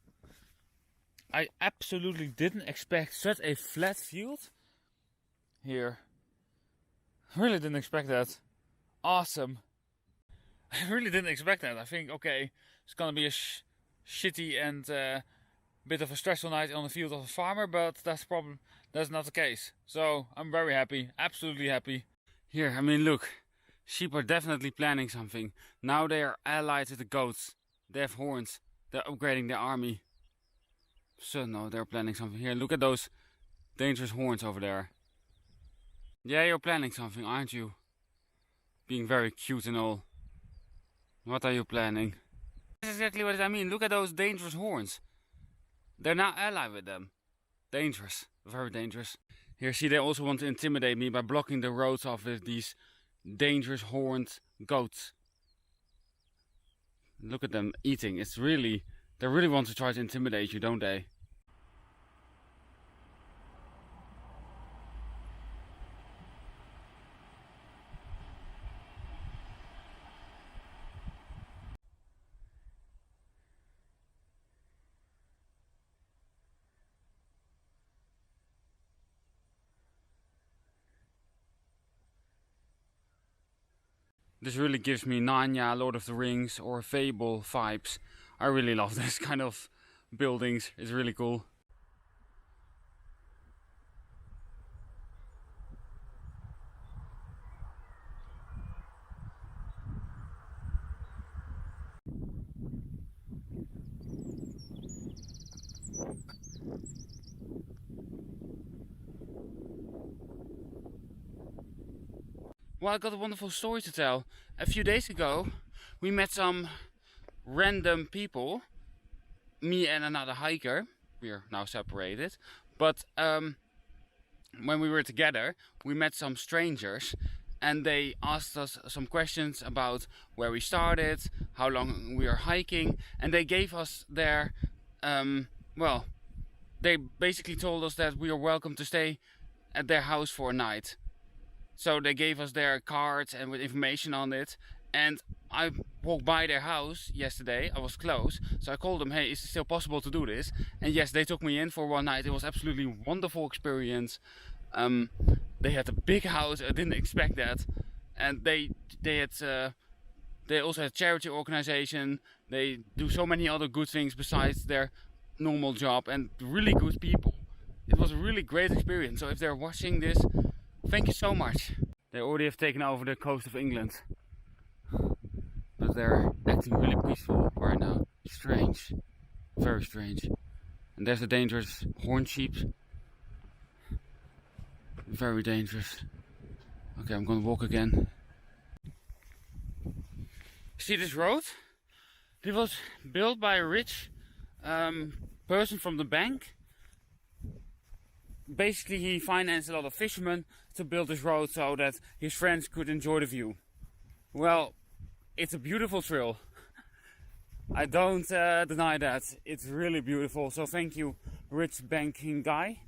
I absolutely didn't expect such a flat field here. I really didn't expect that. Awesome. I really didn't expect that. I think, okay, it's gonna be a shitty and bit of a stressful night on the field of a farmer, but that's not the case. So I'm very happy, absolutely happy. Here, I mean, look, sheep are definitely planning something. Now they are allied with the goats. They have horns. They're upgrading their army. So no, they're planning something. Here, look at those dangerous horns over there. Yeah, you're planning something, aren't you? Being very cute and all. What are you planning? That's exactly what I mean. Look at those dangerous horns. They're now allied with them. Dangerous. Very dangerous. Here, see, they also want to intimidate me by blocking the roads off with these dangerous horned goats. Look at them eating. It's really... They really want to try to intimidate you, don't they? This really gives me Narnia, Lord of the Rings or Fable vibes. I really love this kind of buildings. It's really cool. Well, I got a wonderful story to tell. A few days ago, we met some random people. Me and another hiker. We are now separated. But when we were together, we met some strangers. And they asked us some questions about where we started, how long we are hiking. And they gave us their, well, they basically told us that we are welcome to stay at their house for a night. So they gave us their cards and with information on it. And I walked by their house yesterday. I was close. So I called them, hey, is it still possible to do this? And yes, they took me in for one night. It was absolutely wonderful experience. They had a big house. I didn't expect that. And they also had a charity organization. They do so many other good things besides their normal job. And really good people. It was a really great experience. So if they're watching this, thank you so much. They already have taken over the coast of England. But they're acting really peaceful right now. Strange. Very strange. And there's the dangerous horned sheep. Very dangerous. Okay, I'm gonna walk again. See this road? It was built by a rich person from the bank. Basically, he financed a lot of fishermen to build this road so that his friends could enjoy the view. Well, it's a beautiful trail. I don't deny that. It's really beautiful. So thank you, rich banking guy.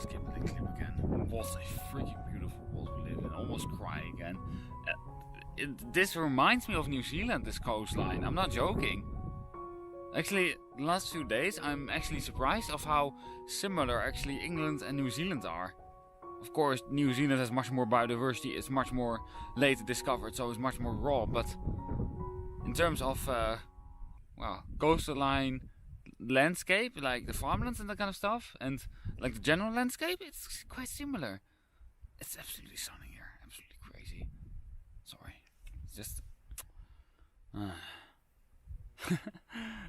Skip the clip again. What a freaking beautiful world we live in. Almost cry again. This reminds me of New Zealand, this coastline. I'm not joking. Actually, the last few days I'm actually surprised of how similar actually England and New Zealand are. Of course, New Zealand has much more biodiversity, it's much more late discovered, so it's much more raw, but in terms of well, coastline landscape, like the farmlands and that kind of stuff, and like the general landscape, it's quite similar. It's absolutely stunning here, absolutely crazy. Sorry, it's just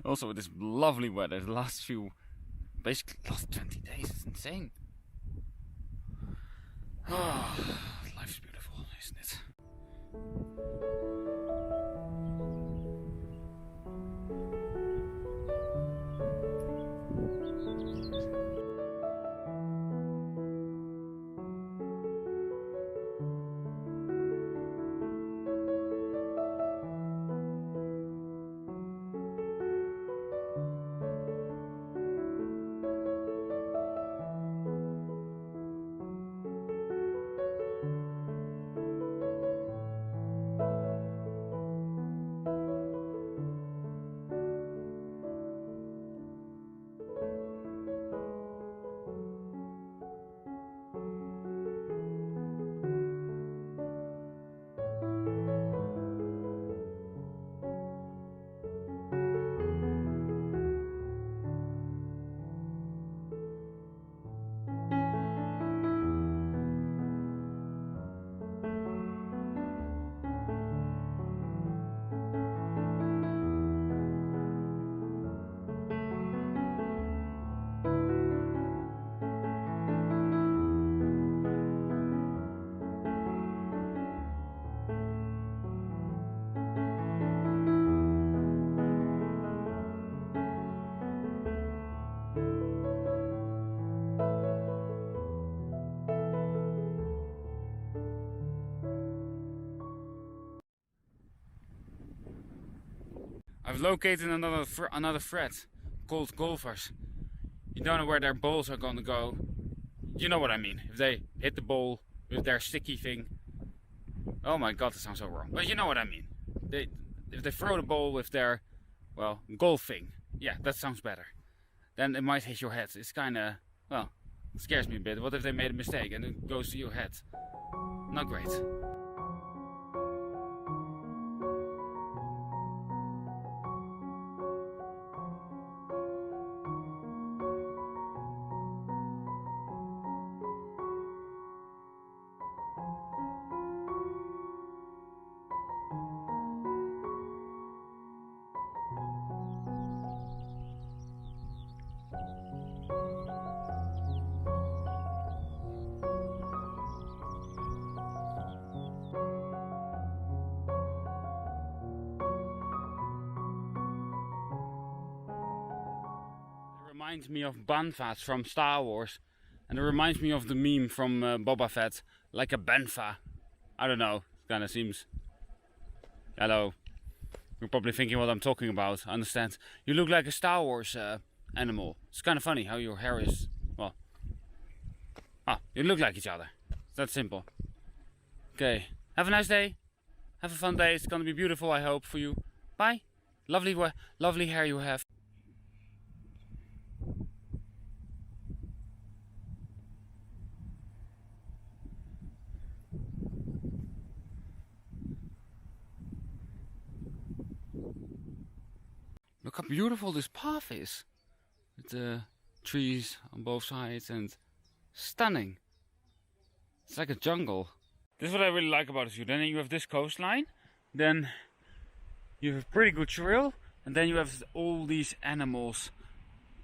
also with this lovely weather, the last few, basically last 20 days, it's insane. Oh, life's beautiful, isn't it? I've located another thread called golfers. You don't know where their balls are gonna go. You know what I mean. If they hit the ball with their sticky thing. Oh my god, that sounds so wrong. But you know what I mean. If they throw the ball with their, well, golf thing. Yeah, that sounds better. Then it might hit your head. It's kinda, well, it scares me a bit. What if they made a mistake and it goes to your head? Not great. Reminds me of Banfas from Star Wars, and it reminds me of the meme from Boba Fett, like a Banfa. I don't know, kind of seems. Hello, you're probably thinking what I'm talking about. I understand. You look like a Star Wars animal. It's kind of funny how your hair is. Well, you look like each other. It's that simple. Okay, have a nice day. Have a fun day. It's gonna be beautiful, I hope, for you. Bye. Lovely hair you have. Look how beautiful this path is. With the trees on both sides and stunning. It's like a jungle. This is what I really like about this view. Then you have this coastline. Then you have a pretty good trail. And then you have all these animals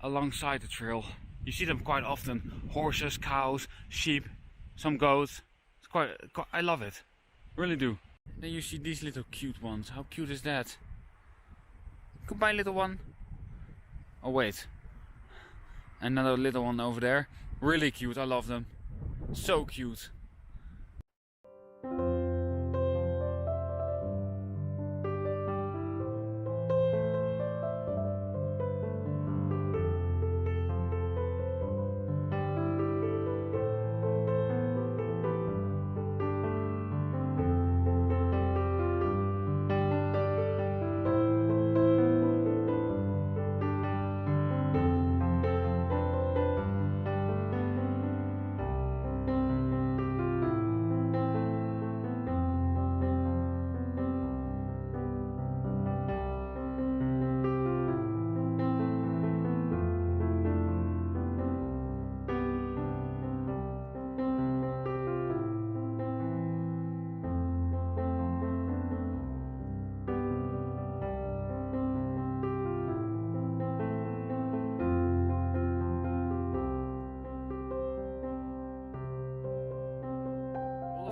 alongside the trail. You see them quite often. Horses, cows, sheep, some goats. It's quite I love it. Really do. Then you see these little cute ones. How cute is that? Goodbye, little one. Oh wait, another little one over there. Really cute, I love them. So cute.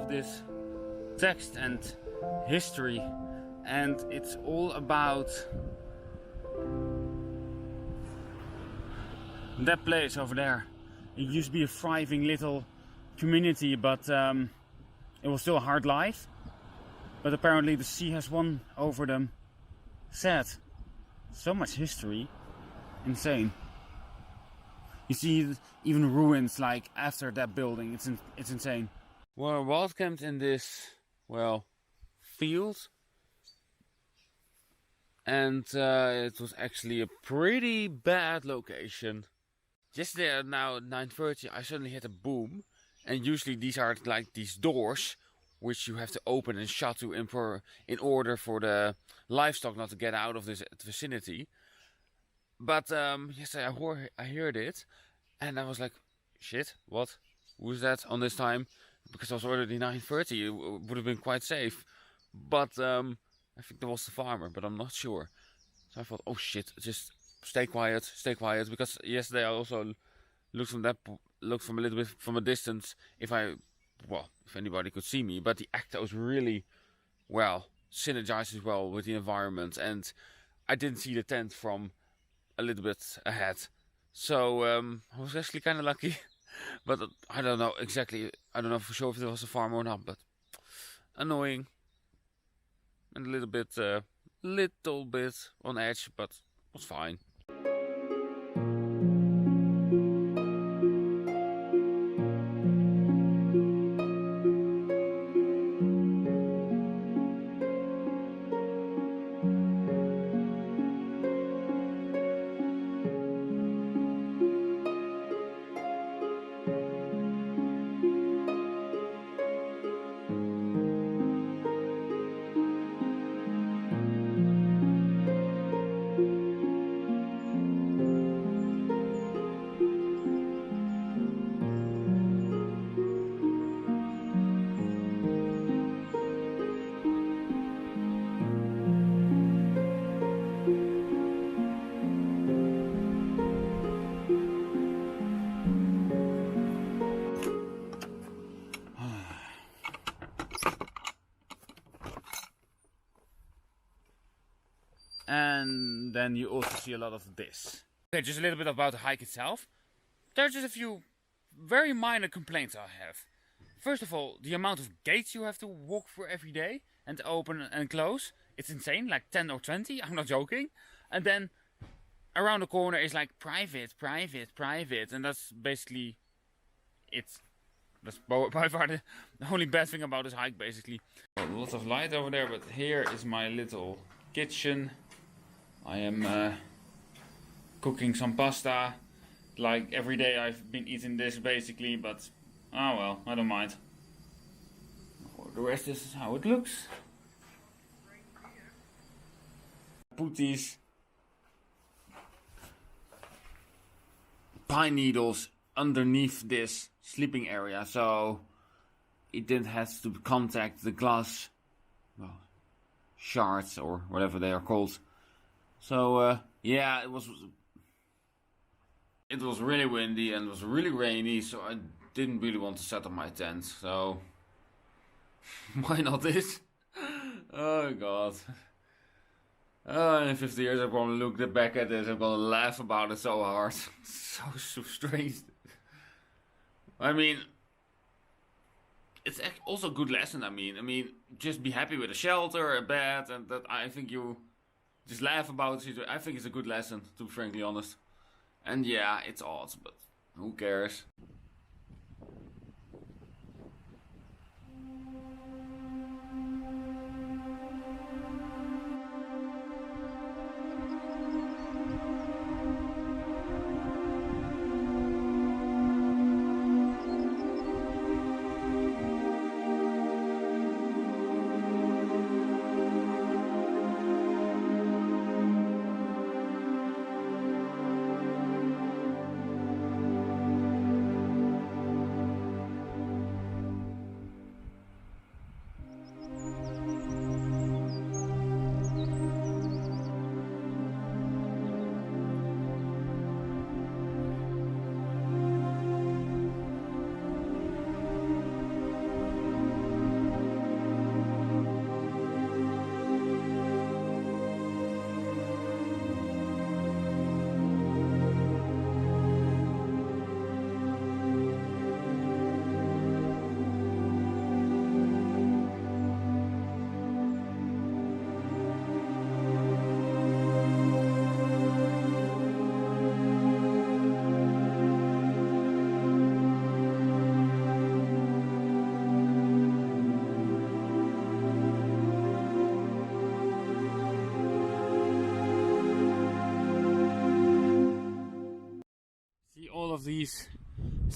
of this text and history, and it's all about that place over there. It used to be a thriving little community, but it was still a hard life. But apparently the sea has won over them. Sad. So much history. Insane. You see even ruins like after that building. It's insane. We're wild camped in this, well, field. And it was actually a pretty bad location. Yesterday at now 9:30 I suddenly hit a boom. And usually these are like these doors which you have to open and shut to in order for the livestock not to get out of this vicinity. But yesterday I heard it, and I was like, shit, what? Who's that on this time? Because it was already 9:30, it would have been quite safe. But I think there was the farmer, but I'm not sure. So I thought, oh shit, just stay quiet, because yesterday I also looked from a little bit from a distance if anybody could see me, but the actor was really, well, synergizes well with the environment, and I didn't see the tent from a little bit ahead. So I was actually kind of lucky, but I don't know exactly, I don't know for sure if there was a farm or not, but annoying. And a little bit on edge, but was fine. And then you also see a lot of this. Okay, just a little bit about the hike itself. There's just a few very minor complaints I have. First of all, the amount of gates you have to walk through every day and open and close. It's insane, like 10 or 20, I'm not joking. And then around the corner is like private. And that's basically it. That's by far the only bad thing about this hike, basically. Lots of light over there, but here is my little kitchen. I am cooking some pasta. Like every day I've been eating this basically, but oh well, I don't mind. The rest is how it looks. Put these pine needles underneath this sleeping area, so it didn't have to contact the glass, well, shards or whatever they are called. So yeah, it was really windy and it was really rainy, so I didn't really want to set up my tent. So why not this? Oh god. In 50 years I'm gonna look back at this, I'm gonna laugh about it so hard. so strange. I mean, it's also a good lesson. I mean, just be happy with a shelter, a bed, and that. I think you just laugh about it. I think it's a good lesson, to be frankly honest. And yeah, it's odd, but who cares?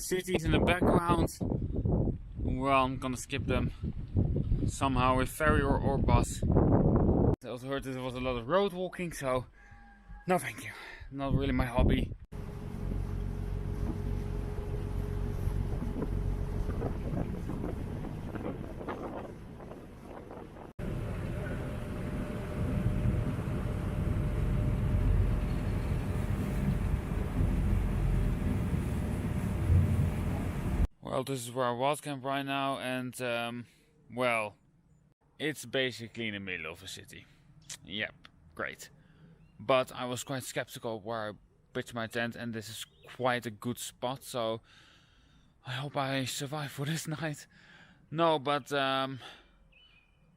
cities in the background. Well, I'm gonna skip them somehow with ferry or bus. I also heard there was a lot of road walking, so no thank you. Not really my hobby. Well, this is where I was camp right now, and well, it's basically in the middle of a city. Yep, great. But I was quite skeptical where I pitched my tent, and this is quite a good spot, so I hope I survive for this night. No, but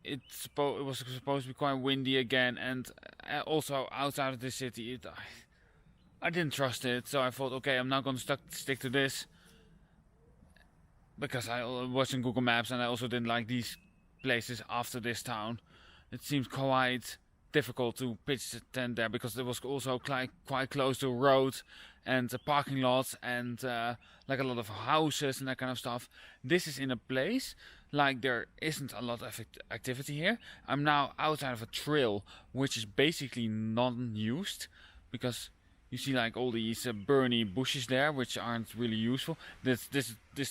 it was supposed to be quite windy again, and also outside of the city, I didn't trust it, so I thought, okay, I'm not going to stick to this. Because I was watching Google Maps, and I also didn't like these places after this town. It seemed quite difficult to pitch the tent there, because it was also quite close to a road and parking lots and like a lot of houses and that kind of stuff. This is in a place like there isn't a lot of activity here. I'm now outside of a trail which is basically non-used, because you see like all these burny bushes there, which aren't really useful. This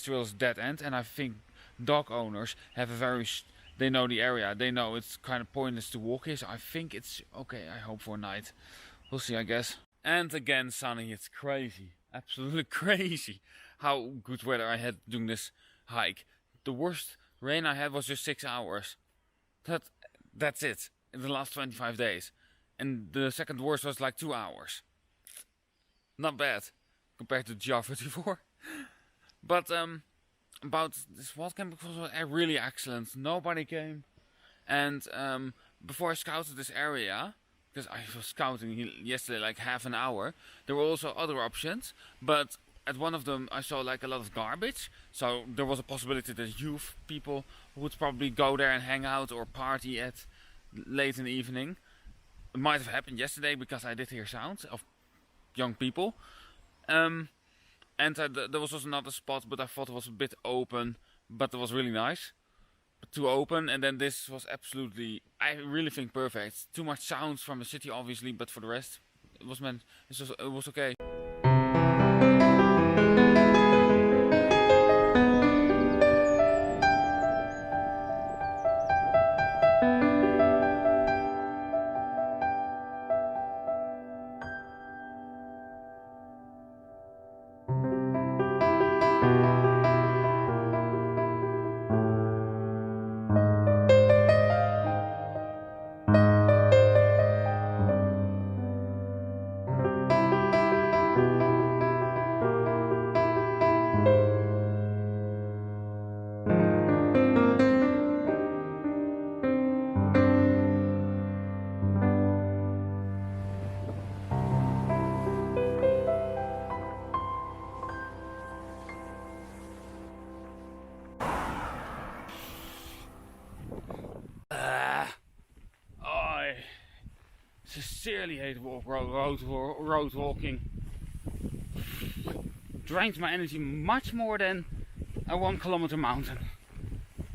trail is dead end, and I think dog owners have they know the area. They know it's kind of pointless to walk here, so I think it's okay. I hope for a night. We'll see, I guess. And again, sunny. It's crazy, absolutely crazy, how good weather I had doing this hike. The worst rain I had was just 6 hours. That's it in the last 25 days, and the second worst was like 2 hours. Not bad compared to GR34. But about this wildcamping was really excellent. Nobody came, and before I scouted this area, because I was scouting yesterday like half an hour, there were also other options, but at one of them I saw like a lot of garbage, so there was a possibility that youth people would probably go there and hang out or party at late in the evening. It might have happened yesterday, because I did hear sounds of young people, and there was also another spot, but I thought it was a bit open, but it was really nice, but too open. And then this was absolutely, I really think, perfect. Too much sounds from the city obviously, but for the rest it was okay. Sincerely hate road walking. Drains my energy much more than a 1 kilometer mountain.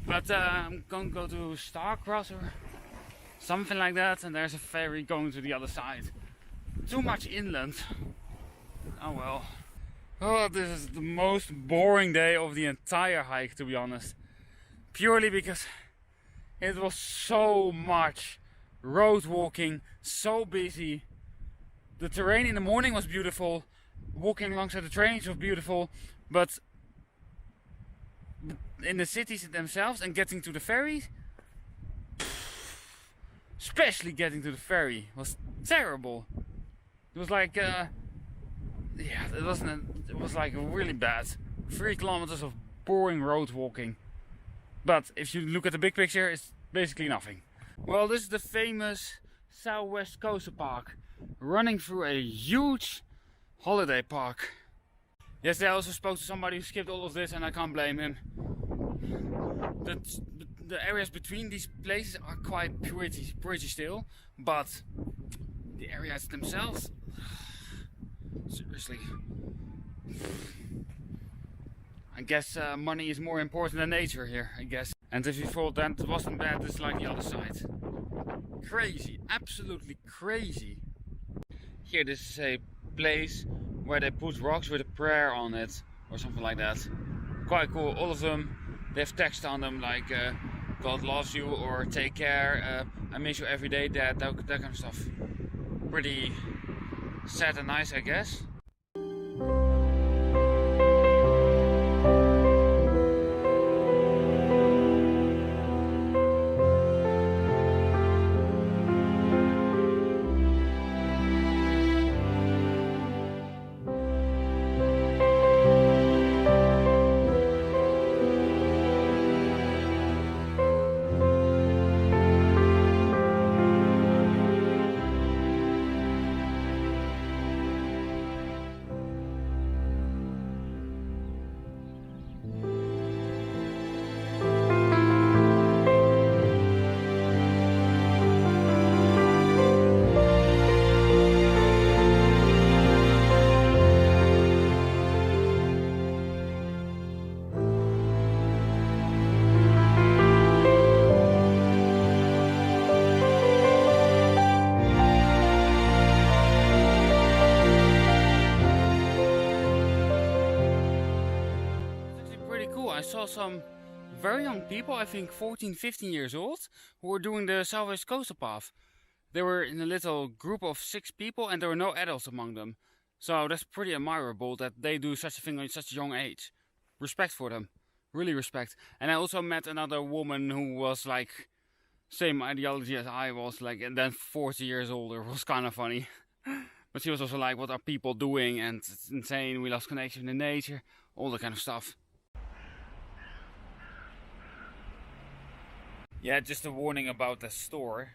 But I'm going to go to Starcross or something like that, and there's a ferry going to the other side. Too much inland. Oh well. Oh, this is the most boring day of the entire hike, to be honest. Purely because it was so much road walking, so busy. The terrain in the morning was beautiful, walking alongside the trains was beautiful, but in the cities themselves and getting to the ferry, especially getting to the ferry, was terrible. It was like it was like really bad. 3 kilometers of boring road walking. But if you look at the big picture, it's basically nothing. Well, this is the famous Southwest Coastal Park, running through a huge holiday park. Yesterday I also spoke to somebody who skipped all of this, and I can't blame him. The areas between these places are quite pretty still, but the areas themselves, seriously, I guess money is more important than nature here, I guess. And if you thought that wasn't bad, it's like the other side. Crazy, absolutely crazy. Here, this is a place where they put rocks with a prayer on it, or something like that. Quite cool. All of them, they have text on them like God loves you, or take care, I miss you every day, that kind of stuff. Pretty sad and nice, I guess. I saw some very young people, I think 14, 15 years old, who were doing the Southwest Coastal Path. They were in a little group of 6 people and there were no adults among them. So that's pretty admirable that they do such a thing at such a young age. Respect for them. Really respect. And I also met another woman who was like same ideology as I was, like, and then 40 years older. It was kind of funny. But she was also like, what are people doing? And it's insane, we lost connection in nature, all that kind of stuff. Yeah, just a warning about the store.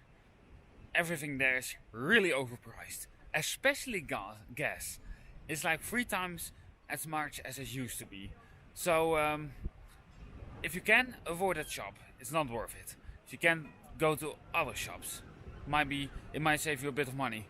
Everything there is really overpriced. Especially gas. It's like 3 times as much as it used to be. So, if you can, avoid that shop. It's not worth it. If you can, go to other shops. It might save you a bit of money.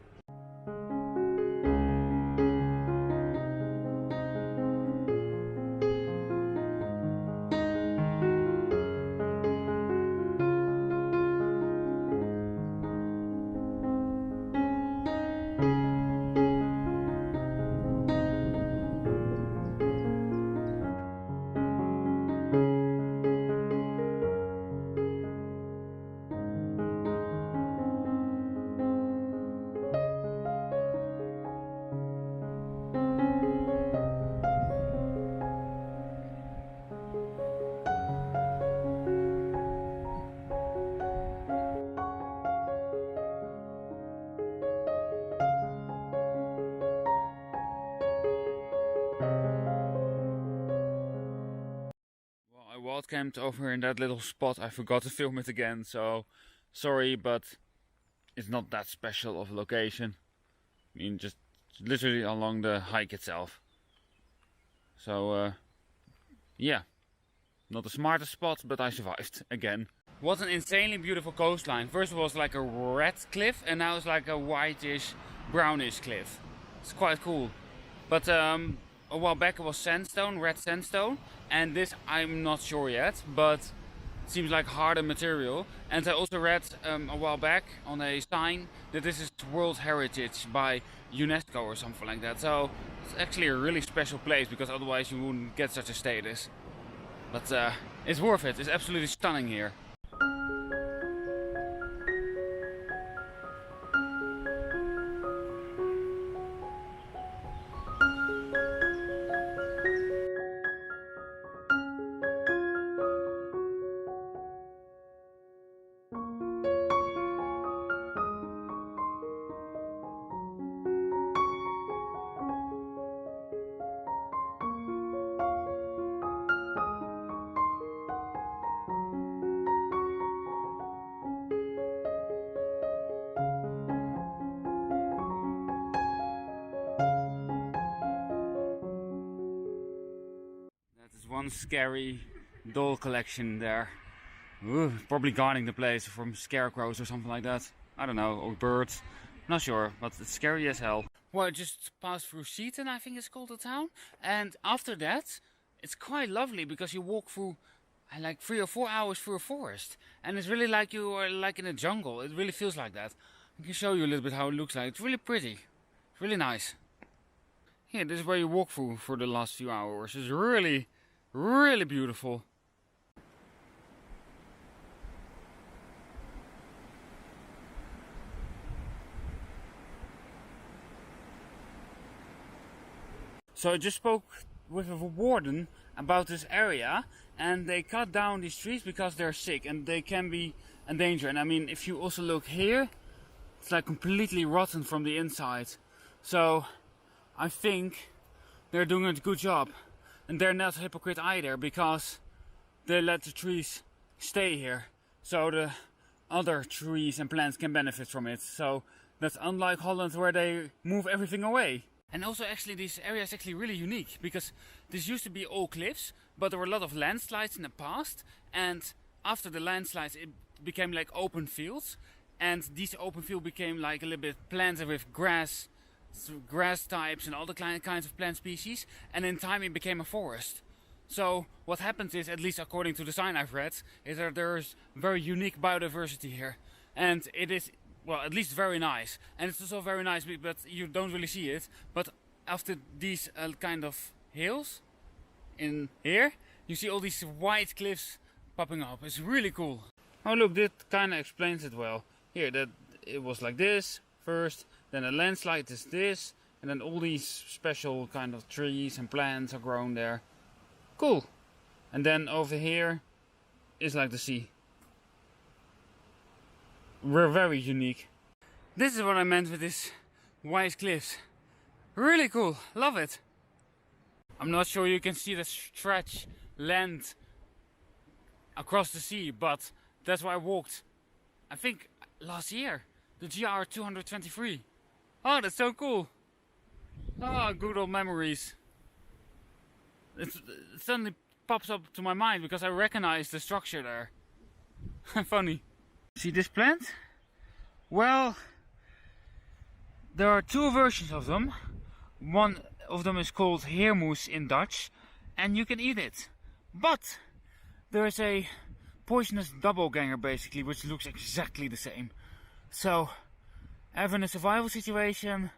Wildcamped over in that little spot. I forgot to film it again, so sorry, but it's not that special of a location. I mean, just literally along the hike itself. So yeah, not the smartest spot, but I survived again. What an insanely beautiful coastline. First of all, it's like a red cliff, and now it's like a whitish, brownish cliff. It's quite cool. But a while back it was sandstone, red sandstone, and this I'm not sure yet, but it seems like harder material. And I also read a while back on a sign that this is World Heritage by UNESCO or something like that. So it's actually a really special place, because otherwise you wouldn't get such a status. But it's worth it. It's absolutely stunning here. One scary doll collection there. Ooh, probably guarding the place from scarecrows or something like that. I don't know, or birds. Not sure, but it's scary as hell. Well, I just passed through Seaton, I think it's called the town. And after that, it's quite lovely because you walk through like 3 or 4 hours through a forest, and it's really like you are like in a jungle. It really feels like that. I can show you a little bit how it looks like. It's really pretty. It's really nice. Yeah, this is where you walk through for the last few hours. It's really, really beautiful. So I just spoke with a warden about this area, and they cut down these trees because they're sick and they can be a danger. And I mean, if you also look here, it's like completely rotten from the inside. So I think they're doing a good job, and they're not a hypocrite either, because they let the trees stay here so the other trees and plants can benefit from it. So that's unlike Holland, where they move everything away. And also, actually, this area is actually really unique, because this used to be all cliffs, but there were a lot of landslides in the past, and after the landslides it became like open fields, and these open fields became like a little bit planted with grass types and all the kinds of plant species, and in time it became a forest. So what happens is, at least according to the sign I've read, is that there's very unique biodiversity here, and it is, well, at least very nice. And it's also very nice, but you don't really see it. But after these kind of hills in here, you see all these white cliffs popping up. It's really cool. Oh look, that kind of explains it well. Here, that it was like this first, then a landslide is this, and then all these special kind of trees and plants are grown there. Cool. And then over here is like the sea. We're very unique. This is what I meant with this white cliffs. Really cool, love it. I'm not sure you can see the stretch land across the sea, but that's why I walked, I think last year, the GR 223. Oh, that's so cool. Oh, good old memories. It suddenly pops up to my mind because I recognize the structure there. Funny. See this plant? Well, there are two versions of them. One of them is called heermoes in Dutch, and you can eat it. But there is a poisonous doppelganger basically, which looks exactly the same. So, ever in a survival situation,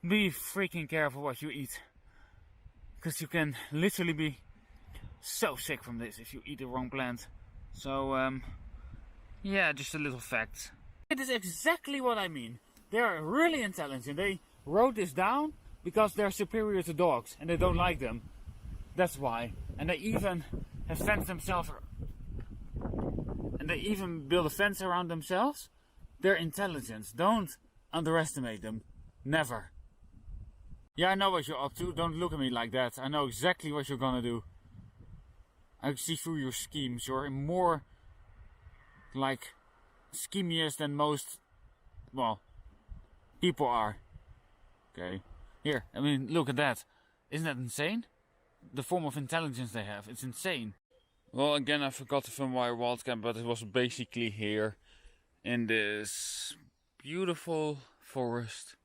be freaking careful what you eat, because you can literally be so sick from this if you eat the wrong plant. So, yeah, just a little fact. It is exactly what I mean. They are really intelligent. They wrote this down because they're superior to dogs and they don't like them. That's why. And they even have fenced themselves. And they even build a fence around themselves. They're intelligent. Don't underestimate them. Never. Yeah, I know what you're up to. Don't look at me like that. I know exactly what you're gonna do. I see through your schemes. You're more like schemiest than most, well, people are. Okay. Here, I mean, look at that. Isn't that insane? The form of intelligence they have. It's insane. Well, again, I forgot to film my wild camp, but it was basically here in this beautiful forest.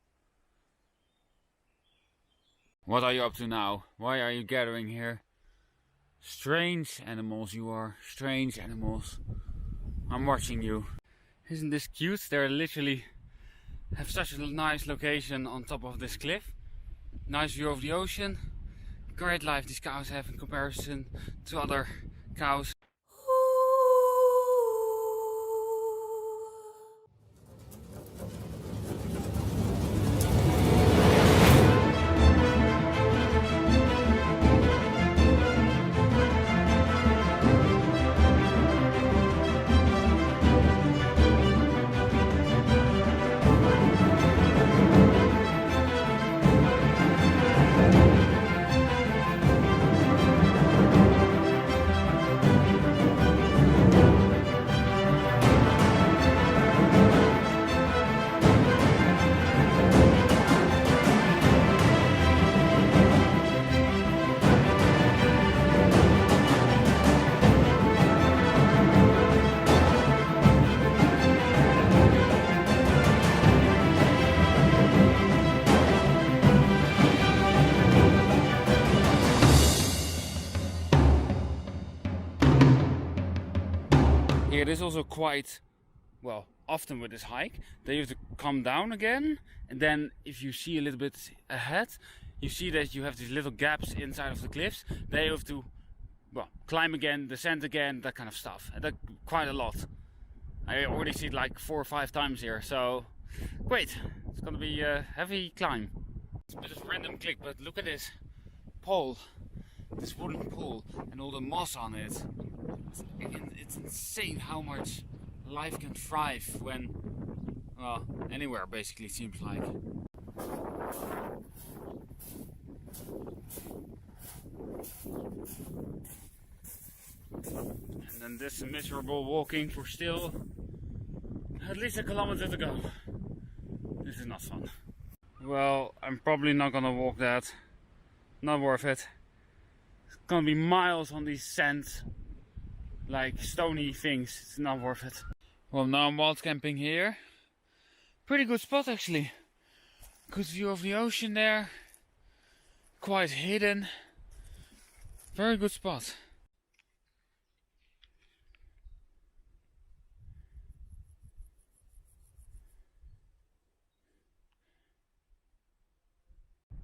What are you up to now? Why are you gathering here? Strange animals you are. Strange animals. I'm watching you. Isn't this cute? They literally have such a nice location on top of this cliff. Nice view of the ocean. Great life these cows have in comparison to other cows. Here it is also quite, well, often with this hike, then you have to come down again, and then if you see a little bit ahead, you see that you have these little gaps inside of the cliffs. Then you have to, well, climb again, descend again, that kind of stuff. And that quite a lot. I already see it like 4 or 5 times here, so great. It's gonna be a heavy climb. It's a bit of a random click, but look at this pole, this wooden pole, and all the moss on it. It's insane how much life can thrive when, well, anywhere basically seems like. And then this miserable walking for still at least a kilometer to go. This is not fun. Well, I'm probably not gonna walk that. Not worth it. It's gonna be miles on these sands, like stony things. It's not worth it. Well, now I'm wild camping here. Pretty good spot actually. Good view of the ocean there. Quite hidden. Very good spot.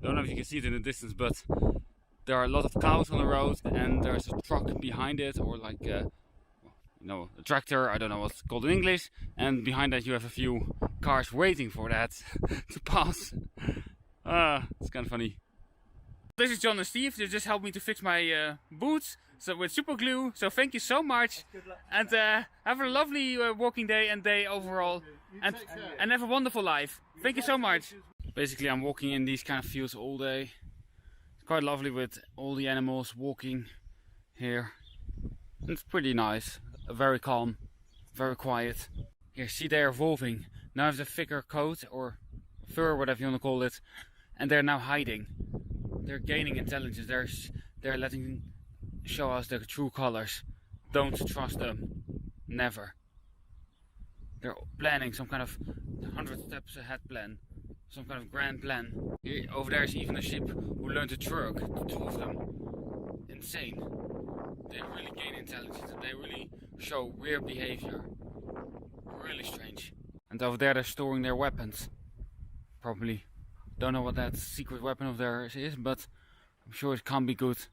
Don't know if you can see it in the distance, but there are a lot of cows on the road, and there's a truck behind it, or like a tractor, I don't know what's called in English, and behind that you have a few cars waiting for that to pass. It's kind of funny. This is John and Steve. They just helped me to fix my boots, so with super glue. So thank you so much, and have a lovely walking day and day overall, and have a wonderful life. Thank you so much. Basically, I'm walking in these kind of fields all day. It's quite lovely with all the animals walking here. It's pretty nice, very calm, very quiet. Here, see, they're evolving. Now have the thicker coat or fur, whatever you want to call it, and they're now hiding. They're gaining intelligence. They're letting show us their true colors. Don't trust them, never. They're planning some kind of 100 steps ahead plan. Some kind of grand plan. Here, over there is even a sheep who learned to twerk, the 2 of them. Insane. They really gain intelligence and they really show weird behavior. Really strange. And over there they're storing their weapons. Probably. Don't know what that secret weapon of theirs is, but I'm sure it can't be good.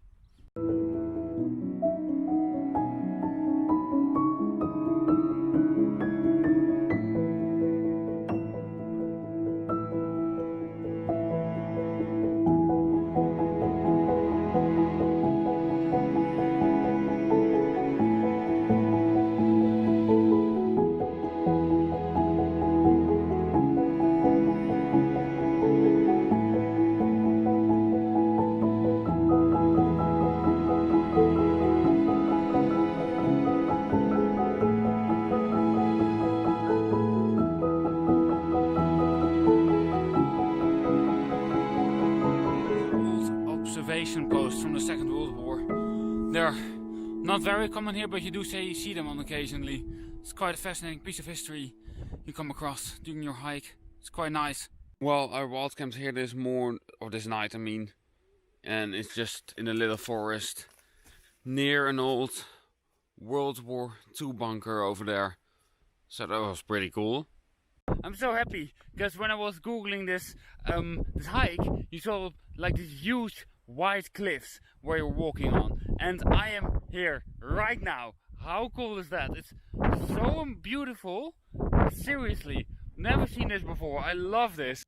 Posts from the Second World War. They're not very common here, but you do see them on occasionally. It's quite a fascinating piece of history you come across during your hike. It's quite nice. Well, I wild camped here this night, and it's just in a little forest near an old World War II bunker over there. So that was pretty cool. I'm so happy because when I was googling this hike, you saw like these huge white cliffs where you're walking on, and I am here right now. How cool is that? It's so beautiful. Seriously, never seen this before. I love this.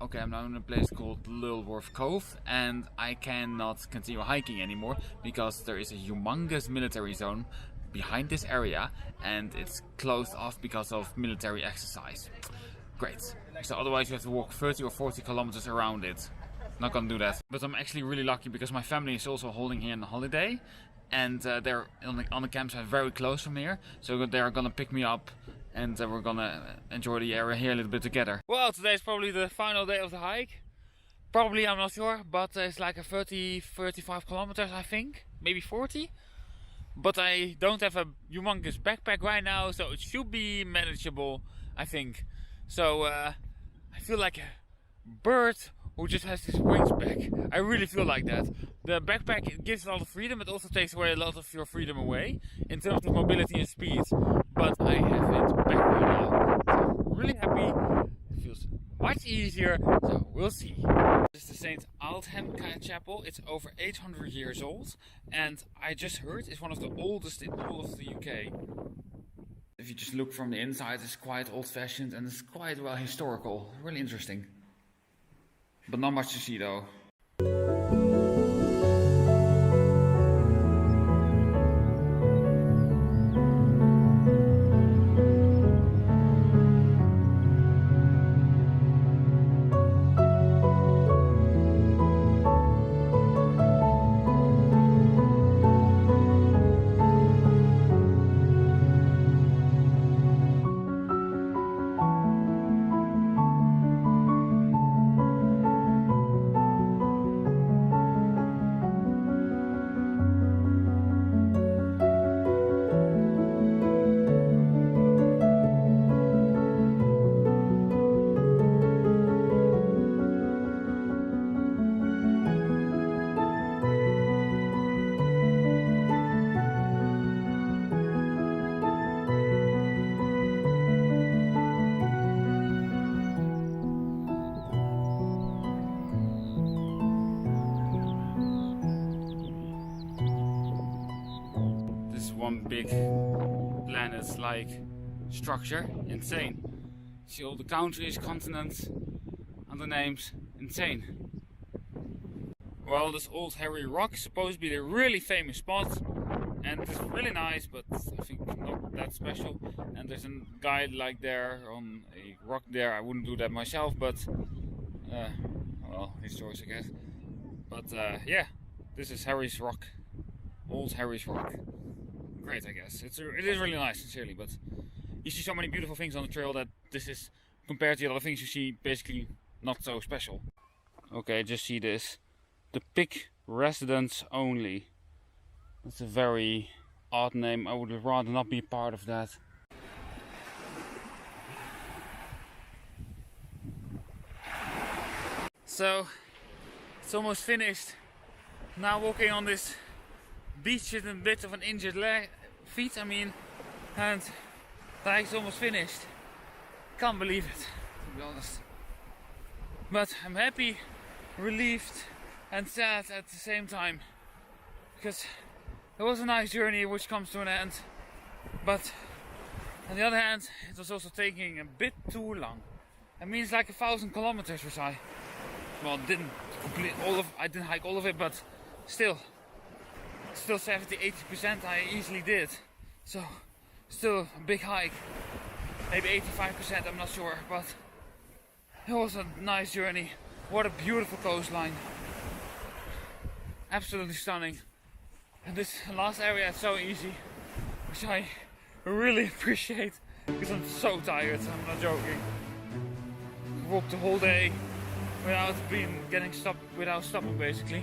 Okay, I'm now in a place called Lulworth Cove, and I cannot continue hiking anymore because there is a humongous military zone behind this area and it's closed off because of military exercise. Great. So otherwise you have to walk 30 or 40 kilometers around it. Not gonna do that. But I'm actually really lucky because my family is also holding here on holiday, and they're on the campsite very close from here, so they're gonna pick me up and we're gonna enjoy the area here a little bit together. Well, today's probably the final day of the hike. Probably, I'm not sure, but it's like a 35 kilometers, I think, maybe 40. But I don't have a humongous backpack right now, so it should be manageable, I think. So I feel like a bird who just has his wings back. I really feel like that. The backpack, it gives a lot of freedom, it also takes away a lot of your freedom away in terms of mobility and speed. But I have it back right now. So I'm really happy. It feels much easier, so we'll see. This is the St. Aldhelm Chapel. It's over 800 years old, and I just heard it's one of the oldest in all of the UK. If you just look from the inside, it's quite old-fashioned and it's quite well historical. Really interesting. But not much to see though. One big planet-like structure. Insane. See all the countries, continents, and the names. Insane. Well, this old hairy rock is supposed to be the really famous spot, and it's really nice, but I think not that special. And there's a guide like there on a rock there. I wouldn't do that myself, but well, his choice, I guess. But yeah, this is Harry's rock. Old Harry's rock. Great, I guess. It is really nice, sincerely, but you see so many beautiful things on the trail that this is, compared to the other things you see, basically not so special. Okay, just see this. The Pig Residence Only. That's a very odd name. I would rather not be part of that. So, it's almost finished. Now walking on this beach with a bit of an injured feet, and the hike's almost finished. Can't believe it, to be honest. But I'm happy, relieved and sad at the same time, because it was a nice journey which comes to an end, but on the other hand it was also taking a bit too long. I mean, it's like 1,000 kilometers which I didn't hike all of it, but still 70-80% I easily did. So still a big hike, maybe 85%, I'm not sure, but it was a nice journey. What a beautiful coastline, absolutely stunning. And this last area is so easy, which I really appreciate, because I'm so tired, I'm not joking. I walked the whole day without stopping basically.